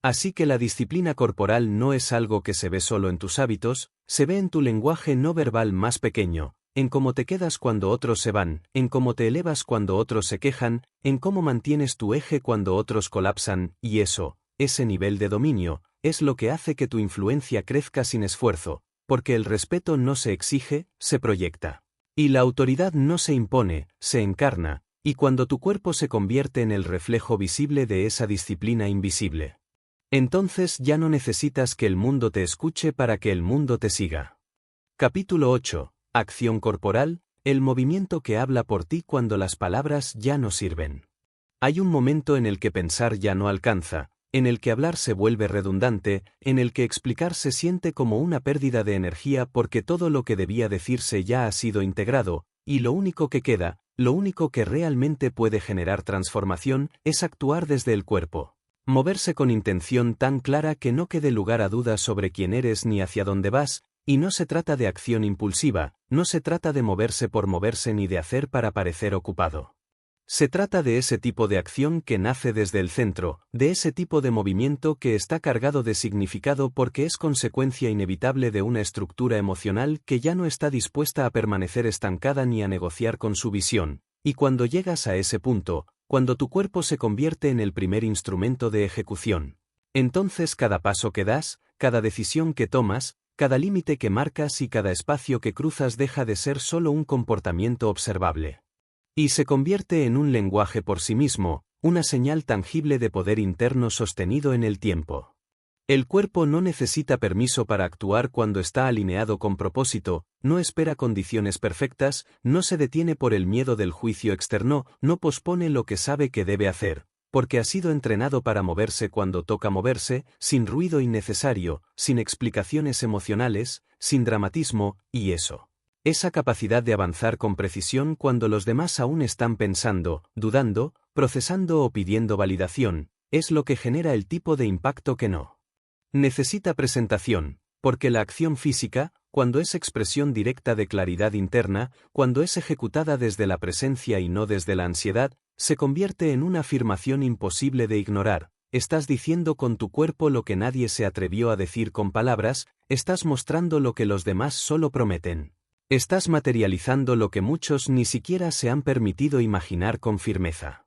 Así que la disciplina corporal no es algo que se ve solo en tus hábitos, se ve en tu lenguaje no verbal más pequeño, en cómo te quedas cuando otros se van, en cómo te elevas cuando otros se quejan, en cómo mantienes tu eje cuando otros colapsan, y eso, ese nivel de dominio, es lo que hace que tu influencia crezca sin esfuerzo, porque el respeto no se exige, se proyecta. Y la autoridad no se impone, se encarna, y cuando tu cuerpo se convierte en el reflejo visible de esa disciplina invisible, entonces ya no necesitas que el mundo te escuche para que el mundo te siga. Capítulo 8. Acción corporal, el movimiento que habla por ti cuando las palabras ya no sirven. Hay un momento en el que pensar ya no alcanza, en el que hablar se vuelve redundante, en el que explicar se siente como una pérdida de energía porque todo lo que debía decirse ya ha sido integrado, y lo único que queda, lo único que realmente puede generar transformación, es actuar desde el cuerpo. Moverse con intención tan clara que no quede lugar a dudas sobre quién eres ni hacia dónde vas, y no se trata de acción impulsiva, no se trata de moverse por moverse ni de hacer para parecer ocupado. Se trata de ese tipo de acción que nace desde el centro, de ese tipo de movimiento que está cargado de significado porque es consecuencia inevitable de una estructura emocional que ya no está dispuesta a permanecer estancada ni a negociar con su visión, y cuando llegas a ese punto, cuando tu cuerpo se convierte en el primer instrumento de ejecución, entonces cada paso que das, cada decisión que tomas, cada límite que marcas y cada espacio que cruzas deja de ser solo un comportamiento observable. Y se convierte en un lenguaje por sí mismo, una señal tangible de poder interno sostenido en el tiempo. El cuerpo no necesita permiso para actuar cuando está alineado con propósito, no espera condiciones perfectas, no se detiene por el miedo del juicio externo, no pospone lo que sabe que debe hacer, porque ha sido entrenado para moverse cuando toca moverse, sin ruido innecesario, sin explicaciones emocionales, sin dramatismo, y eso. Esa capacidad de avanzar con precisión cuando los demás aún están pensando, dudando, procesando o pidiendo validación, es lo que genera el tipo de impacto que no necesita presentación, porque la acción física, cuando es expresión directa de claridad interna, cuando es ejecutada desde la presencia y no desde la ansiedad, se convierte en una afirmación imposible de ignorar. Estás diciendo con tu cuerpo lo que nadie se atrevió a decir con palabras, estás mostrando lo que los demás solo prometen. Estás materializando lo que muchos ni siquiera se han permitido imaginar con firmeza.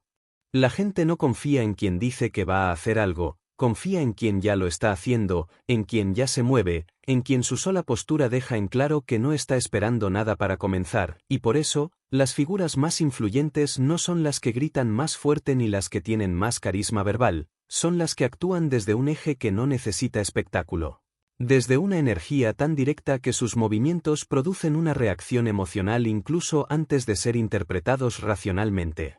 La gente no confía en quien dice que va a hacer algo, confía en quien ya lo está haciendo, en quien ya se mueve, en quien su sola postura deja en claro que no está esperando nada para comenzar, y por eso, las figuras más influyentes no son las que gritan más fuerte ni las que tienen más carisma verbal, son las que actúan desde un eje que no necesita espectáculo. Desde una energía tan directa que sus movimientos producen una reacción emocional incluso antes de ser interpretados racionalmente.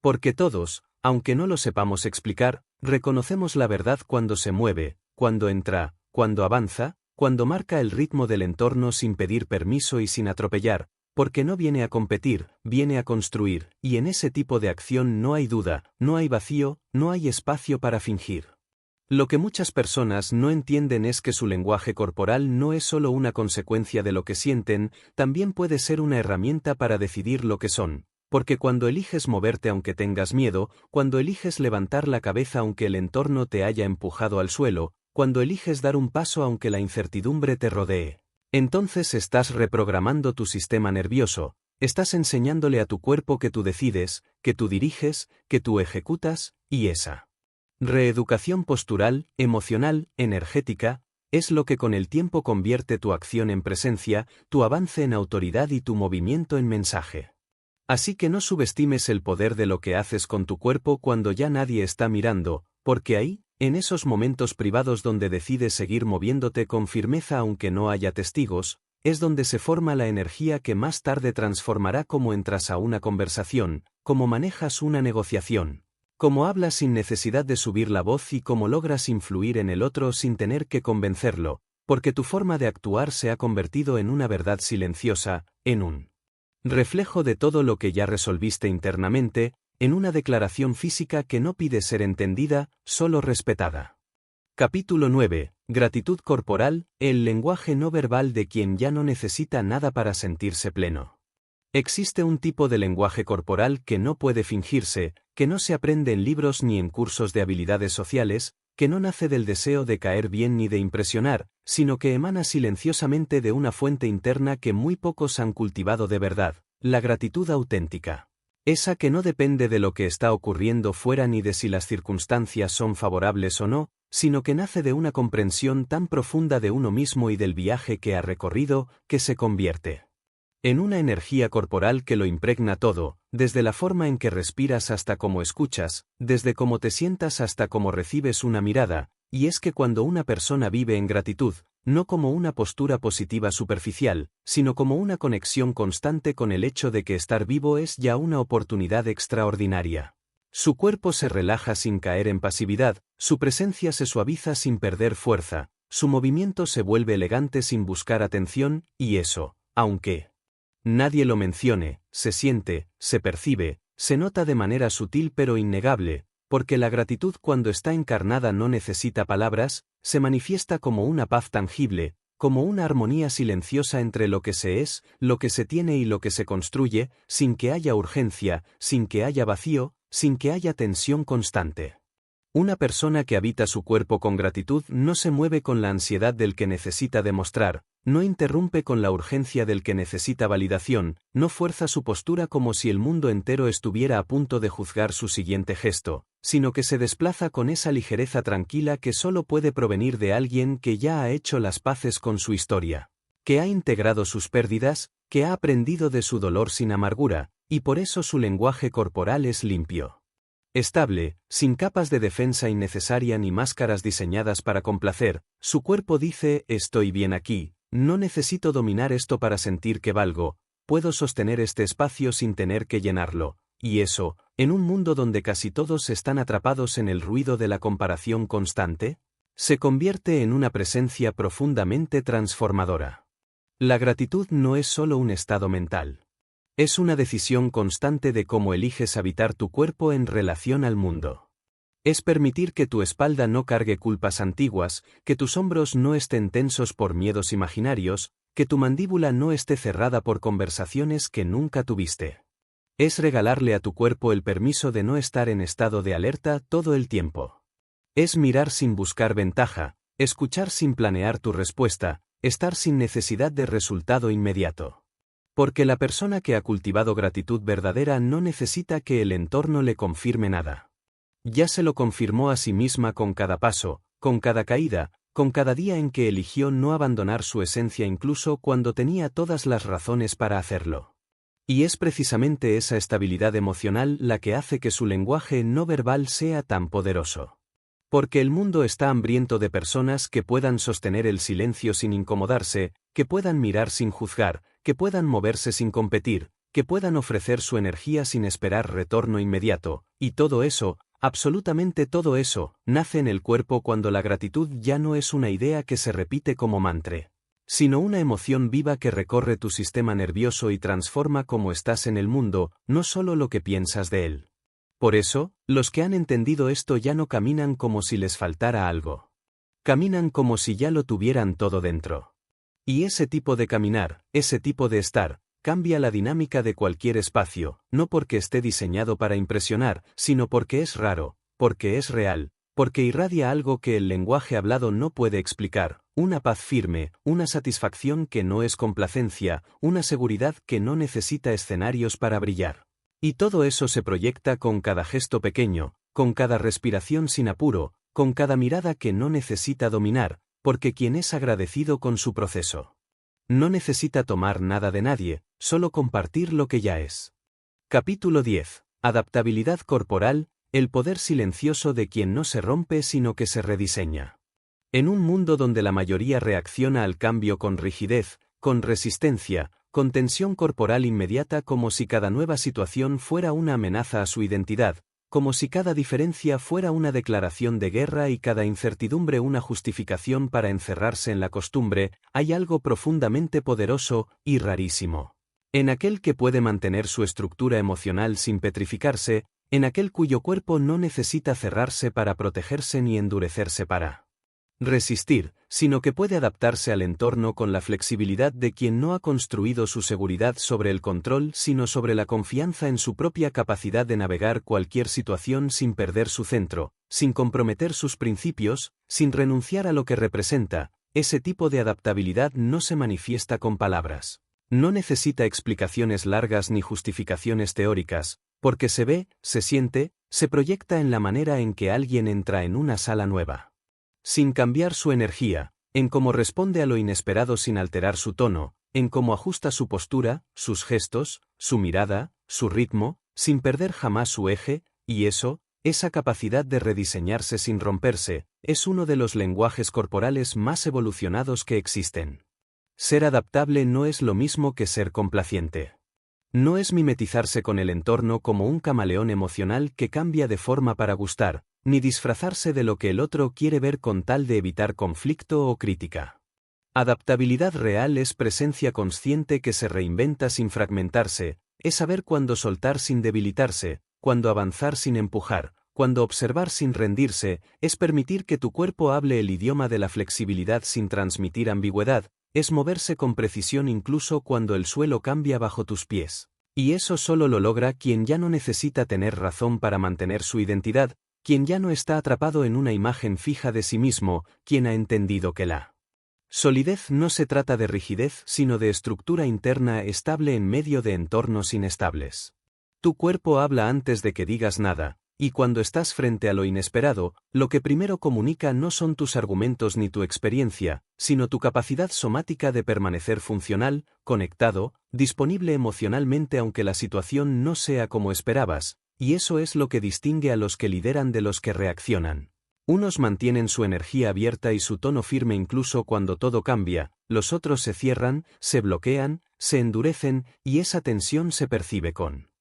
Porque todos, aunque no lo sepamos explicar, reconocemos la verdad cuando se mueve, cuando entra, cuando avanza, cuando marca el ritmo del entorno sin pedir permiso y sin atropellar, porque no viene a competir, viene a construir, y en ese tipo de acción no hay duda, no hay vacío, no hay espacio para fingir. Lo que muchas personas no entienden es que su lenguaje corporal no es solo una consecuencia de lo que sienten, también puede ser una herramienta para decidir lo que son. Porque cuando eliges moverte aunque tengas miedo, cuando eliges levantar la cabeza aunque el entorno te haya empujado al suelo, cuando eliges dar un paso aunque la incertidumbre te rodee, entonces estás reprogramando tu sistema nervioso, estás enseñándole a tu cuerpo que tú decides, que tú diriges, que tú ejecutas, y esa reeducación postural, emocional, energética, es lo que con el tiempo convierte tu acción en presencia, tu avance en autoridad y tu movimiento en mensaje. Así que no subestimes el poder de lo que haces con tu cuerpo cuando ya nadie está mirando, porque ahí, en esos momentos privados donde decides seguir moviéndote con firmeza aunque no haya testigos, es donde se forma la energía que más tarde transformará cómo entras a una conversación, cómo manejas una negociación, cómo hablas sin necesidad de subir la voz y cómo logras influir en el otro sin tener que convencerlo, porque tu forma de actuar se ha convertido en una verdad silenciosa, en un reflejo de todo lo que ya resolviste internamente, en una declaración física que no pide ser entendida, solo respetada. Capítulo 9. Gratitud corporal, el lenguaje no verbal de quien ya no necesita nada para sentirse pleno. Existe un tipo de lenguaje corporal que no puede fingirse, que no se aprende en libros ni en cursos de habilidades sociales, que no nace del deseo de caer bien ni de impresionar, sino que emana silenciosamente de una fuente interna que muy pocos han cultivado de verdad, la gratitud auténtica. Esa que no depende de lo que está ocurriendo fuera ni de si las circunstancias son favorables o no, sino que nace de una comprensión tan profunda de uno mismo y del viaje que ha recorrido, que se convierte en una energía corporal que lo impregna todo, desde la forma en que respiras hasta cómo escuchas, desde cómo te sientas hasta cómo recibes una mirada, y es que cuando una persona vive en gratitud, no como una postura positiva superficial, sino como una conexión constante con el hecho de que estar vivo es ya una oportunidad extraordinaria. Su cuerpo se relaja sin caer en pasividad, su presencia se suaviza sin perder fuerza, su movimiento se vuelve elegante sin buscar atención, y eso, aunque nadie lo mencione, se siente, se percibe, se nota de manera sutil pero innegable, porque la gratitud cuando está encarnada no necesita palabras, se manifiesta como una paz tangible, como una armonía silenciosa entre lo que se es, lo que se tiene y lo que se construye, sin que haya urgencia, sin que haya vacío, sin que haya tensión constante. Una persona que habita su cuerpo con gratitud no se mueve con la ansiedad del que necesita demostrar, no interrumpe con la urgencia del que necesita validación, no fuerza su postura como si el mundo entero estuviera a punto de juzgar su siguiente gesto, sino que se desplaza con esa ligereza tranquila que solo puede provenir de alguien que ya ha hecho las paces con su historia, que ha integrado sus pérdidas, que ha aprendido de su dolor sin amargura, y por eso su lenguaje corporal es limpio. Estable, sin capas de defensa innecesaria ni máscaras diseñadas para complacer, su cuerpo dice: estoy bien aquí, no necesito dominar esto para sentir que valgo, puedo sostener este espacio sin tener que llenarlo, y eso, en un mundo donde casi todos están atrapados en el ruido de la comparación constante, se convierte en una presencia profundamente transformadora. La gratitud no es solo un estado mental. Es una decisión constante de cómo eliges habitar tu cuerpo en relación al mundo. Es permitir que tu espalda no cargue culpas antiguas, que tus hombros no estén tensos por miedos imaginarios, que tu mandíbula no esté cerrada por conversaciones que nunca tuviste. Es regalarle a tu cuerpo el permiso de no estar en estado de alerta todo el tiempo. Es mirar sin buscar ventaja, escuchar sin planear tu respuesta, estar sin necesidad de resultado inmediato. Porque la persona que ha cultivado gratitud verdadera no necesita que el entorno le confirme nada. Ya se lo confirmó a sí misma con cada paso, con cada caída, con cada día en que eligió no abandonar su esencia incluso cuando tenía todas las razones para hacerlo. Y es precisamente esa estabilidad emocional la que hace que su lenguaje no verbal sea tan poderoso. Porque el mundo está hambriento de personas que puedan sostener el silencio sin incomodarse, que puedan mirar sin juzgar, que puedan moverse sin competir, que puedan ofrecer su energía sin esperar retorno inmediato, y todo eso, absolutamente todo eso, nace en el cuerpo cuando la gratitud ya no es una idea que se repite como mantra, sino una emoción viva que recorre tu sistema nervioso y transforma cómo estás en el mundo, no solo lo que piensas de él. Por eso, los que han entendido esto ya no caminan como si les faltara algo. Caminan como si ya lo tuvieran todo dentro. Y ese tipo de caminar, ese tipo de estar, cambia la dinámica de cualquier espacio, no porque esté diseñado para impresionar, sino porque es raro, porque es real, porque irradia algo que el lenguaje hablado no puede explicar, una paz firme, una satisfacción que no es complacencia, una seguridad que no necesita escenarios para brillar. Y todo eso se proyecta con cada gesto pequeño, con cada respiración sin apuro, con cada mirada que no necesita dominar, porque quien es agradecido con su proceso no necesita tomar nada de nadie, solo compartir lo que ya es. Capítulo 10. Adaptabilidad corporal, el poder silencioso de quien no se rompe sino que se rediseña. En un mundo donde la mayoría reacciona al cambio con rigidez, con resistencia, con tensión corporal inmediata como si cada nueva situación fuera una amenaza a su identidad, como si cada diferencia fuera una declaración de guerra y cada incertidumbre una justificación para encerrarse en la costumbre, hay algo profundamente poderoso y rarísimo. En aquel que puede mantener su estructura emocional sin petrificarse, en aquel cuyo cuerpo no necesita cerrarse para protegerse ni endurecerse para resistir, sino que puede adaptarse al entorno con la flexibilidad de quien no ha construido su seguridad sobre el control sino sobre la confianza en su propia capacidad de navegar cualquier situación sin perder su centro, sin comprometer sus principios, sin renunciar a lo que representa. Ese tipo de adaptabilidad no se manifiesta con palabras. No necesita explicaciones largas ni justificaciones teóricas, porque se ve, se siente, se proyecta en la manera en que alguien entra en una sala nueva. Sin cambiar su energía, en cómo responde a lo inesperado sin alterar su tono, en cómo ajusta su postura, sus gestos, su mirada, su ritmo, sin perder jamás su eje, y eso, esa capacidad de rediseñarse sin romperse, es uno de los lenguajes corporales más evolucionados que existen. Ser adaptable no es lo mismo que ser complaciente. No es mimetizarse con el entorno como un camaleón emocional que cambia de forma para gustar, ni disfrazarse de lo que el otro quiere ver con tal de evitar conflicto o crítica. Adaptabilidad real es presencia consciente que se reinventa sin fragmentarse, es saber cuándo soltar sin debilitarse, cuándo avanzar sin empujar, cuándo observar sin rendirse, es permitir que tu cuerpo hable el idioma de la flexibilidad sin transmitir ambigüedad, es moverse con precisión incluso cuando el suelo cambia bajo tus pies. Y eso solo lo logra quien ya no necesita tener razón para mantener su identidad, quien ya no está atrapado en una imagen fija de sí mismo, quien ha entendido que la solidez no se trata de rigidez sino de estructura interna estable en medio de entornos inestables. Tu cuerpo habla antes de que digas nada, y cuando estás frente a lo inesperado, lo que primero comunica no son tus argumentos ni tu experiencia, sino tu capacidad somática de permanecer funcional, conectado, disponible emocionalmente aunque la situación no sea como esperabas, y eso es lo que distingue a los que lideran de los que reaccionan. Unos mantienen su energía abierta y su tono firme incluso cuando todo cambia, los otros se cierran, se bloquean, se endurecen, y esa tensión se percibe con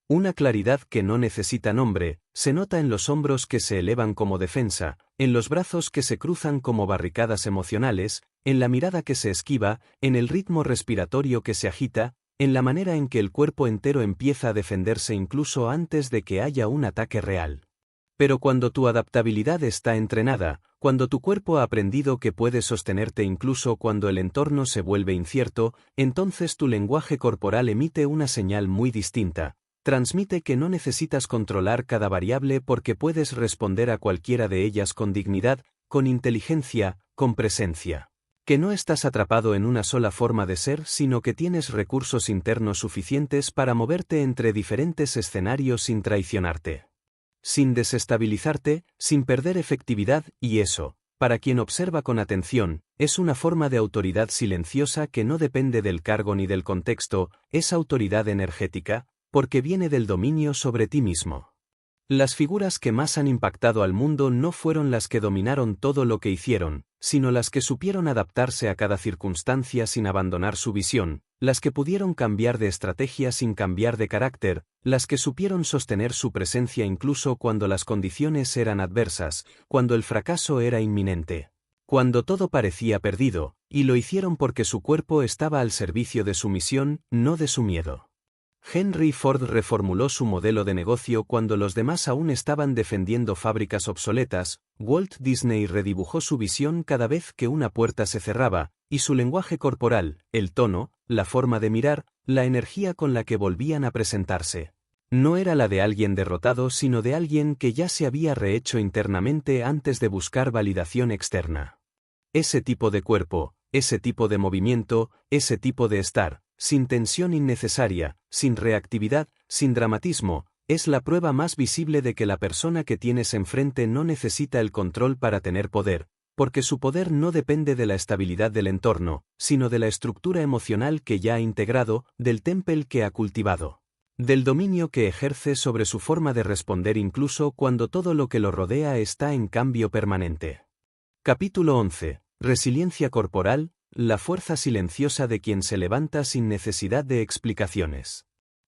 una claridad que no necesita nombre, se nota en los hombros que se elevan como defensa, en los brazos que se cruzan como barricadas emocionales, en la mirada que se esquiva, en el ritmo respiratorio que se agita, en la manera en que el cuerpo entero empieza a defenderse incluso antes de que haya un ataque real. Pero cuando tu adaptabilidad está entrenada, cuando tu cuerpo ha aprendido que puedes sostenerte incluso cuando el entorno se vuelve incierto, entonces tu lenguaje corporal emite una señal muy distinta. Transmite que no necesitas controlar cada variable porque puedes responder a cualquiera de ellas con dignidad, con inteligencia, con presencia. Que no estás atrapado en una sola forma de ser, sino que tienes recursos internos suficientes para moverte entre diferentes escenarios sin traicionarte. Sin desestabilizarte, sin perder efectividad, y eso, para quien observa con atención, es una forma de autoridad silenciosa que no depende del cargo ni del contexto, es autoridad energética, porque viene del dominio sobre ti mismo. Las figuras que más han impactado al mundo no fueron las que dominaron todo lo que hicieron, sino las que supieron adaptarse a cada circunstancia sin abandonar su visión, las que pudieron cambiar de estrategia sin cambiar de carácter, las que supieron sostener su presencia incluso cuando las condiciones eran adversas, cuando el fracaso era inminente, cuando todo parecía perdido, y lo hicieron porque su cuerpo estaba al servicio de su misión, no de su miedo. Henry Ford reformuló su modelo de negocio cuando los demás aún estaban defendiendo fábricas obsoletas, Walt Disney redibujó su visión cada vez que una puerta se cerraba, y su lenguaje corporal, el tono, la forma de mirar, la energía con la que volvían a presentarse, no era la de alguien derrotado sino de alguien que ya se había rehecho internamente antes de buscar validación externa. Ese tipo de cuerpo, ese tipo de movimiento, ese tipo de estar, sin tensión innecesaria, sin reactividad, sin dramatismo, es la prueba más visible de que la persona que tienes enfrente no necesita el control para tener poder, porque su poder no depende de la estabilidad del entorno, sino de la estructura emocional que ya ha integrado, del temple que ha cultivado, del dominio que ejerce sobre su forma de responder incluso cuando todo lo que lo rodea está en cambio permanente. Capítulo 11. Resiliencia corporal, la fuerza silenciosa de quien se levanta sin necesidad de explicaciones.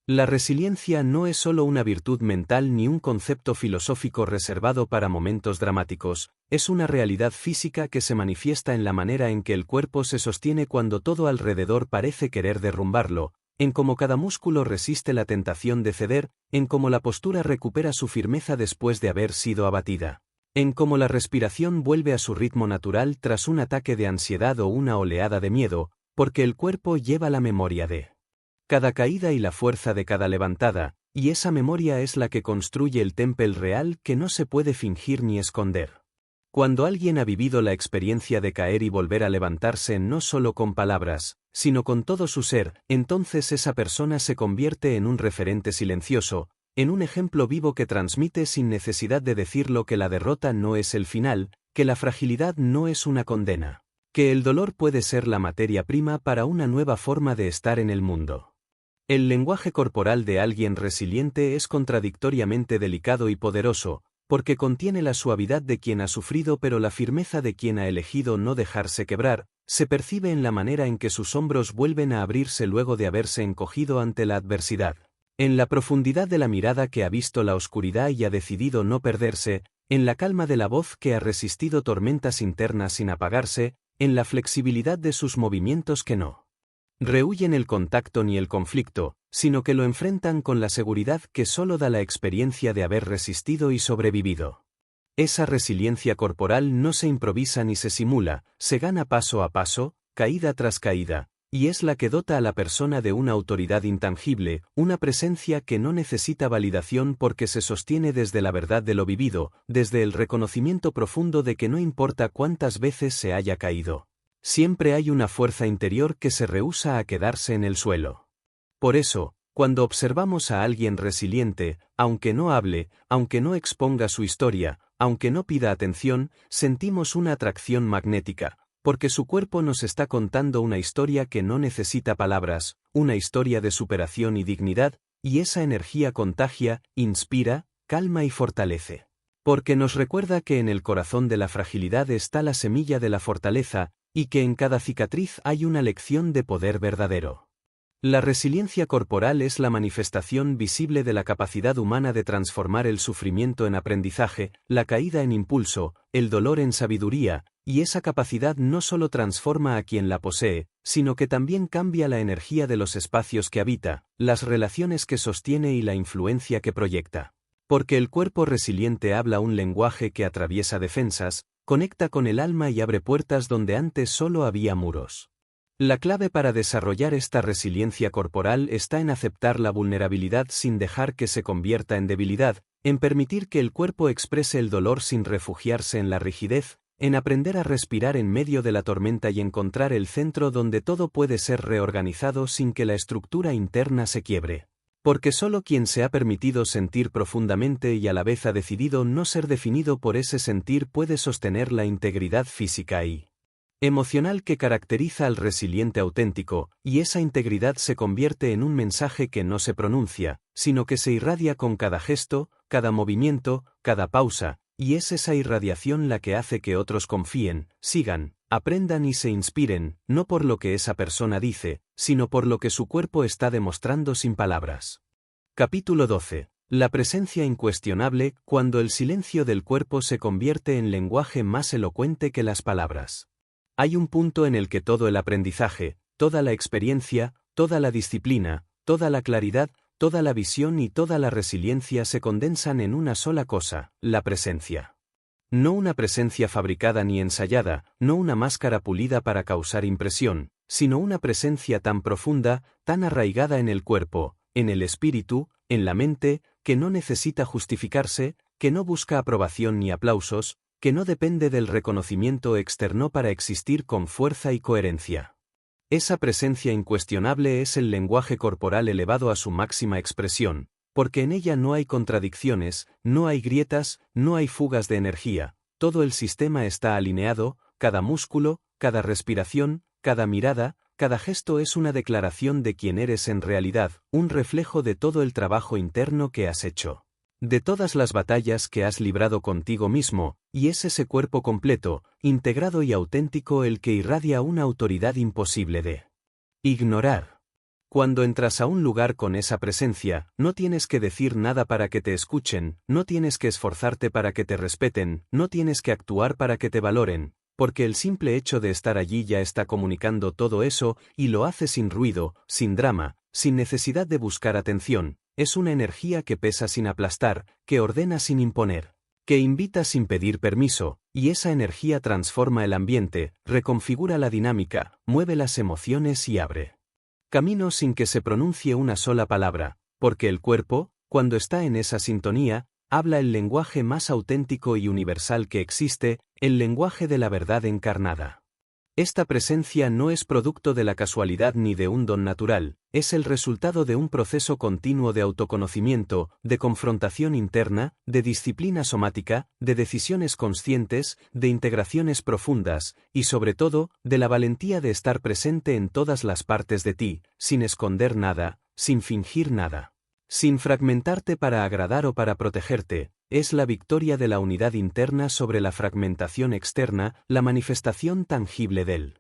La resiliencia no es solo una virtud mental ni un concepto filosófico reservado para momentos dramáticos, es una realidad física que se manifiesta en la manera en que el cuerpo se sostiene cuando todo alrededor parece querer derrumbarlo, en cómo cada músculo resiste la tentación de ceder, en cómo la postura recupera su firmeza después de haber sido abatida, en cómo la respiración vuelve a su ritmo natural tras un ataque de ansiedad o una oleada de miedo, porque el cuerpo lleva la memoria de cada caída y la fuerza de cada levantada, y esa memoria es la que construye el temple real que no se puede fingir ni esconder. Cuando alguien ha vivido la experiencia de caer y volver a levantarse no solo con palabras, sino con todo su ser, entonces esa persona se convierte en un referente silencioso, en un ejemplo vivo que transmite sin necesidad de decirlo que la derrota no es el final, que la fragilidad no es una condena, que el dolor puede ser la materia prima para una nueva forma de estar en el mundo. El lenguaje corporal de alguien resiliente es contradictoriamente delicado y poderoso, porque contiene la suavidad de quien ha sufrido pero la firmeza de quien ha elegido no dejarse quebrar, se percibe en la manera en que sus hombros vuelven a abrirse luego de haberse encogido ante la adversidad. En la profundidad de la mirada que ha visto la oscuridad y ha decidido no perderse, en la calma de la voz que ha resistido tormentas internas sin apagarse, en la flexibilidad de sus movimientos que no rehuyen el contacto ni el conflicto, sino que lo enfrentan con la seguridad que solo da la experiencia de haber resistido y sobrevivido. Esa resiliencia corporal no se improvisa ni se simula, se gana paso a paso, caída tras caída, y es la que dota a la persona de una autoridad intangible, una presencia que no necesita validación porque se sostiene desde la verdad de lo vivido, desde el reconocimiento profundo de que no importa cuántas veces se haya caído. Siempre hay una fuerza interior que se rehúsa a quedarse en el suelo. Por eso, cuando observamos a alguien resiliente, aunque no hable, aunque no exponga su historia, aunque no pida atención, sentimos una atracción magnética, porque su cuerpo nos está contando una historia que no necesita palabras, una historia de superación y dignidad, y esa energía contagia, inspira, calma y fortalece. Porque nos recuerda que en el corazón de la fragilidad está la semilla de la fortaleza, y que en cada cicatriz hay una lección de poder verdadero. La resiliencia corporal es la manifestación visible de la capacidad humana de transformar el sufrimiento en aprendizaje, la caída en impulso, el dolor en sabiduría, y esa capacidad no solo transforma a quien la posee, sino que también cambia la energía de los espacios que habita, las relaciones que sostiene y la influencia que proyecta. Porque el cuerpo resiliente habla un lenguaje que atraviesa defensas, conecta con el alma y abre puertas donde antes solo había muros. La clave para desarrollar esta resiliencia corporal está en aceptar la vulnerabilidad sin dejar que se convierta en debilidad, en permitir que el cuerpo exprese el dolor sin refugiarse en la rigidez, en aprender a respirar en medio de la tormenta y encontrar el centro donde todo puede ser reorganizado sin que la estructura interna se quiebre. Porque solo quien se ha permitido sentir profundamente y a la vez ha decidido no ser definido por ese sentir puede sostener la integridad física y emocional que caracteriza al resiliente auténtico, y esa integridad se convierte en un mensaje que no se pronuncia, sino que se irradia con cada gesto, cada movimiento, cada pausa, y es esa irradiación la que hace que otros confíen, sigan, aprendan y se inspiren, no por lo que esa persona dice, sino por lo que su cuerpo está demostrando sin palabras. Capítulo 12. La presencia incuestionable, cuando el silencio del cuerpo se convierte en lenguaje más elocuente que las palabras. Hay un punto en el que todo el aprendizaje, toda la experiencia, toda la disciplina, toda la claridad, toda la visión y toda la resiliencia se condensan en una sola cosa, la presencia. No una presencia fabricada ni ensayada, no una máscara pulida para causar impresión, sino una presencia tan profunda, tan arraigada en el cuerpo, en el espíritu, en la mente, que no necesita justificarse, que no busca aprobación ni aplausos, que no depende del reconocimiento externo para existir con fuerza y coherencia. Esa presencia incuestionable es el lenguaje corporal elevado a su máxima expresión, porque en ella no hay contradicciones, no hay grietas, no hay fugas de energía, todo el sistema está alineado, cada músculo, cada respiración, cada mirada, cada gesto es una declaración de quién eres en realidad, un reflejo de todo el trabajo interno que has hecho. De todas las batallas que has librado contigo mismo, y es ese cuerpo completo, integrado y auténtico el que irradia una autoridad imposible de ignorar. Cuando entras a un lugar con esa presencia, no tienes que decir nada para que te escuchen, no tienes que esforzarte para que te respeten, no tienes que actuar para que te valoren, porque el simple hecho de estar allí ya está comunicando todo eso, y lo hace sin ruido, sin drama, sin necesidad de buscar atención. Es una energía que pesa sin aplastar, que ordena sin imponer, que invita sin pedir permiso, y esa energía transforma el ambiente, reconfigura la dinámica, mueve las emociones y abre camino sin que se pronuncie una sola palabra, porque el cuerpo, cuando está en esa sintonía, habla el lenguaje más auténtico y universal que existe, el lenguaje de la verdad encarnada. Esta presencia no es producto de la casualidad ni de un don natural, es el resultado de un proceso continuo de autoconocimiento, de confrontación interna, de disciplina somática, de decisiones conscientes, de integraciones profundas, y sobre todo, de la valentía de estar presente en todas las partes de ti, sin esconder nada, sin fingir nada. Sin fragmentarte para agradar o para protegerte, es la victoria de la unidad interna sobre la fragmentación externa, la manifestación tangible del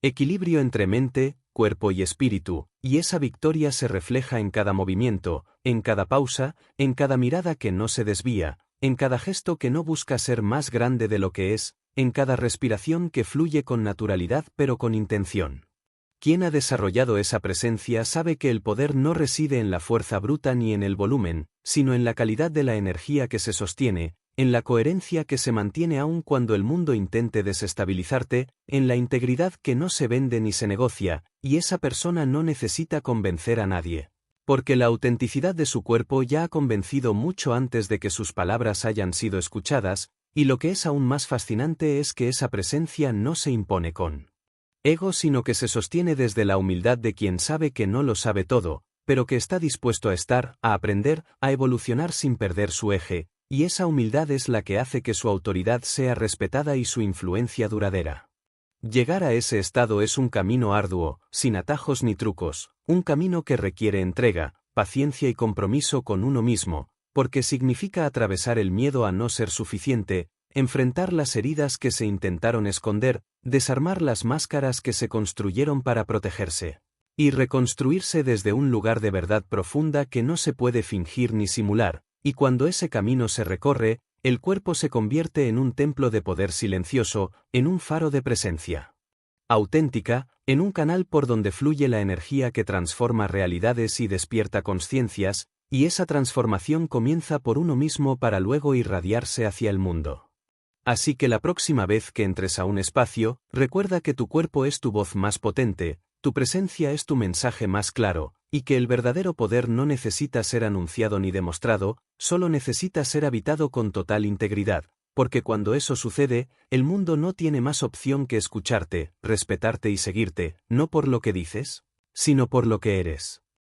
equilibrio entre mente, cuerpo y espíritu, y esa victoria se refleja en cada movimiento, en cada pausa, en cada mirada que no se desvía, en cada gesto que no busca ser más grande de lo que es, en cada respiración que fluye con naturalidad pero con intención. Quien ha desarrollado esa presencia sabe que el poder no reside en la fuerza bruta ni en el volumen, sino en la calidad de la energía que se sostiene, en la coherencia que se mantiene aun cuando el mundo intente desestabilizarte, en la integridad que no se vende ni se negocia, y esa persona no necesita convencer a nadie. Porque la autenticidad de su cuerpo ya ha convencido mucho antes de que sus palabras hayan sido escuchadas, y lo que es aún más fascinante es que esa presencia no se impone con ego, sino que se sostiene desde la humildad de quien sabe que no lo sabe todo, pero que está dispuesto a estar, a aprender, a evolucionar sin perder su eje, y esa humildad es la que hace que su autoridad sea respetada y su influencia duradera. Llegar a ese estado es un camino arduo, sin atajos ni trucos, un camino que requiere entrega, paciencia y compromiso con uno mismo, porque significa atravesar el miedo a no ser suficiente, enfrentar las heridas que se intentaron esconder, desarmar las máscaras que se construyeron para protegerse, y reconstruirse desde un lugar de verdad profunda que no se puede fingir ni simular, y cuando ese camino se recorre, el cuerpo se convierte en un templo de poder silencioso, en un faro de presencia auténtica, en un canal por donde fluye la energía que transforma realidades y despierta conciencias, y esa transformación comienza por uno mismo para luego irradiarse hacia el mundo. Así que la próxima vez que entres a un espacio, recuerda que tu cuerpo es tu voz más potente, tu presencia es tu mensaje más claro, y que el verdadero poder no necesita ser anunciado ni demostrado, solo necesita ser habitado con total integridad, porque cuando eso sucede, el mundo no tiene más opción que escucharte, respetarte y seguirte, no por lo que dices, sino por lo que eres.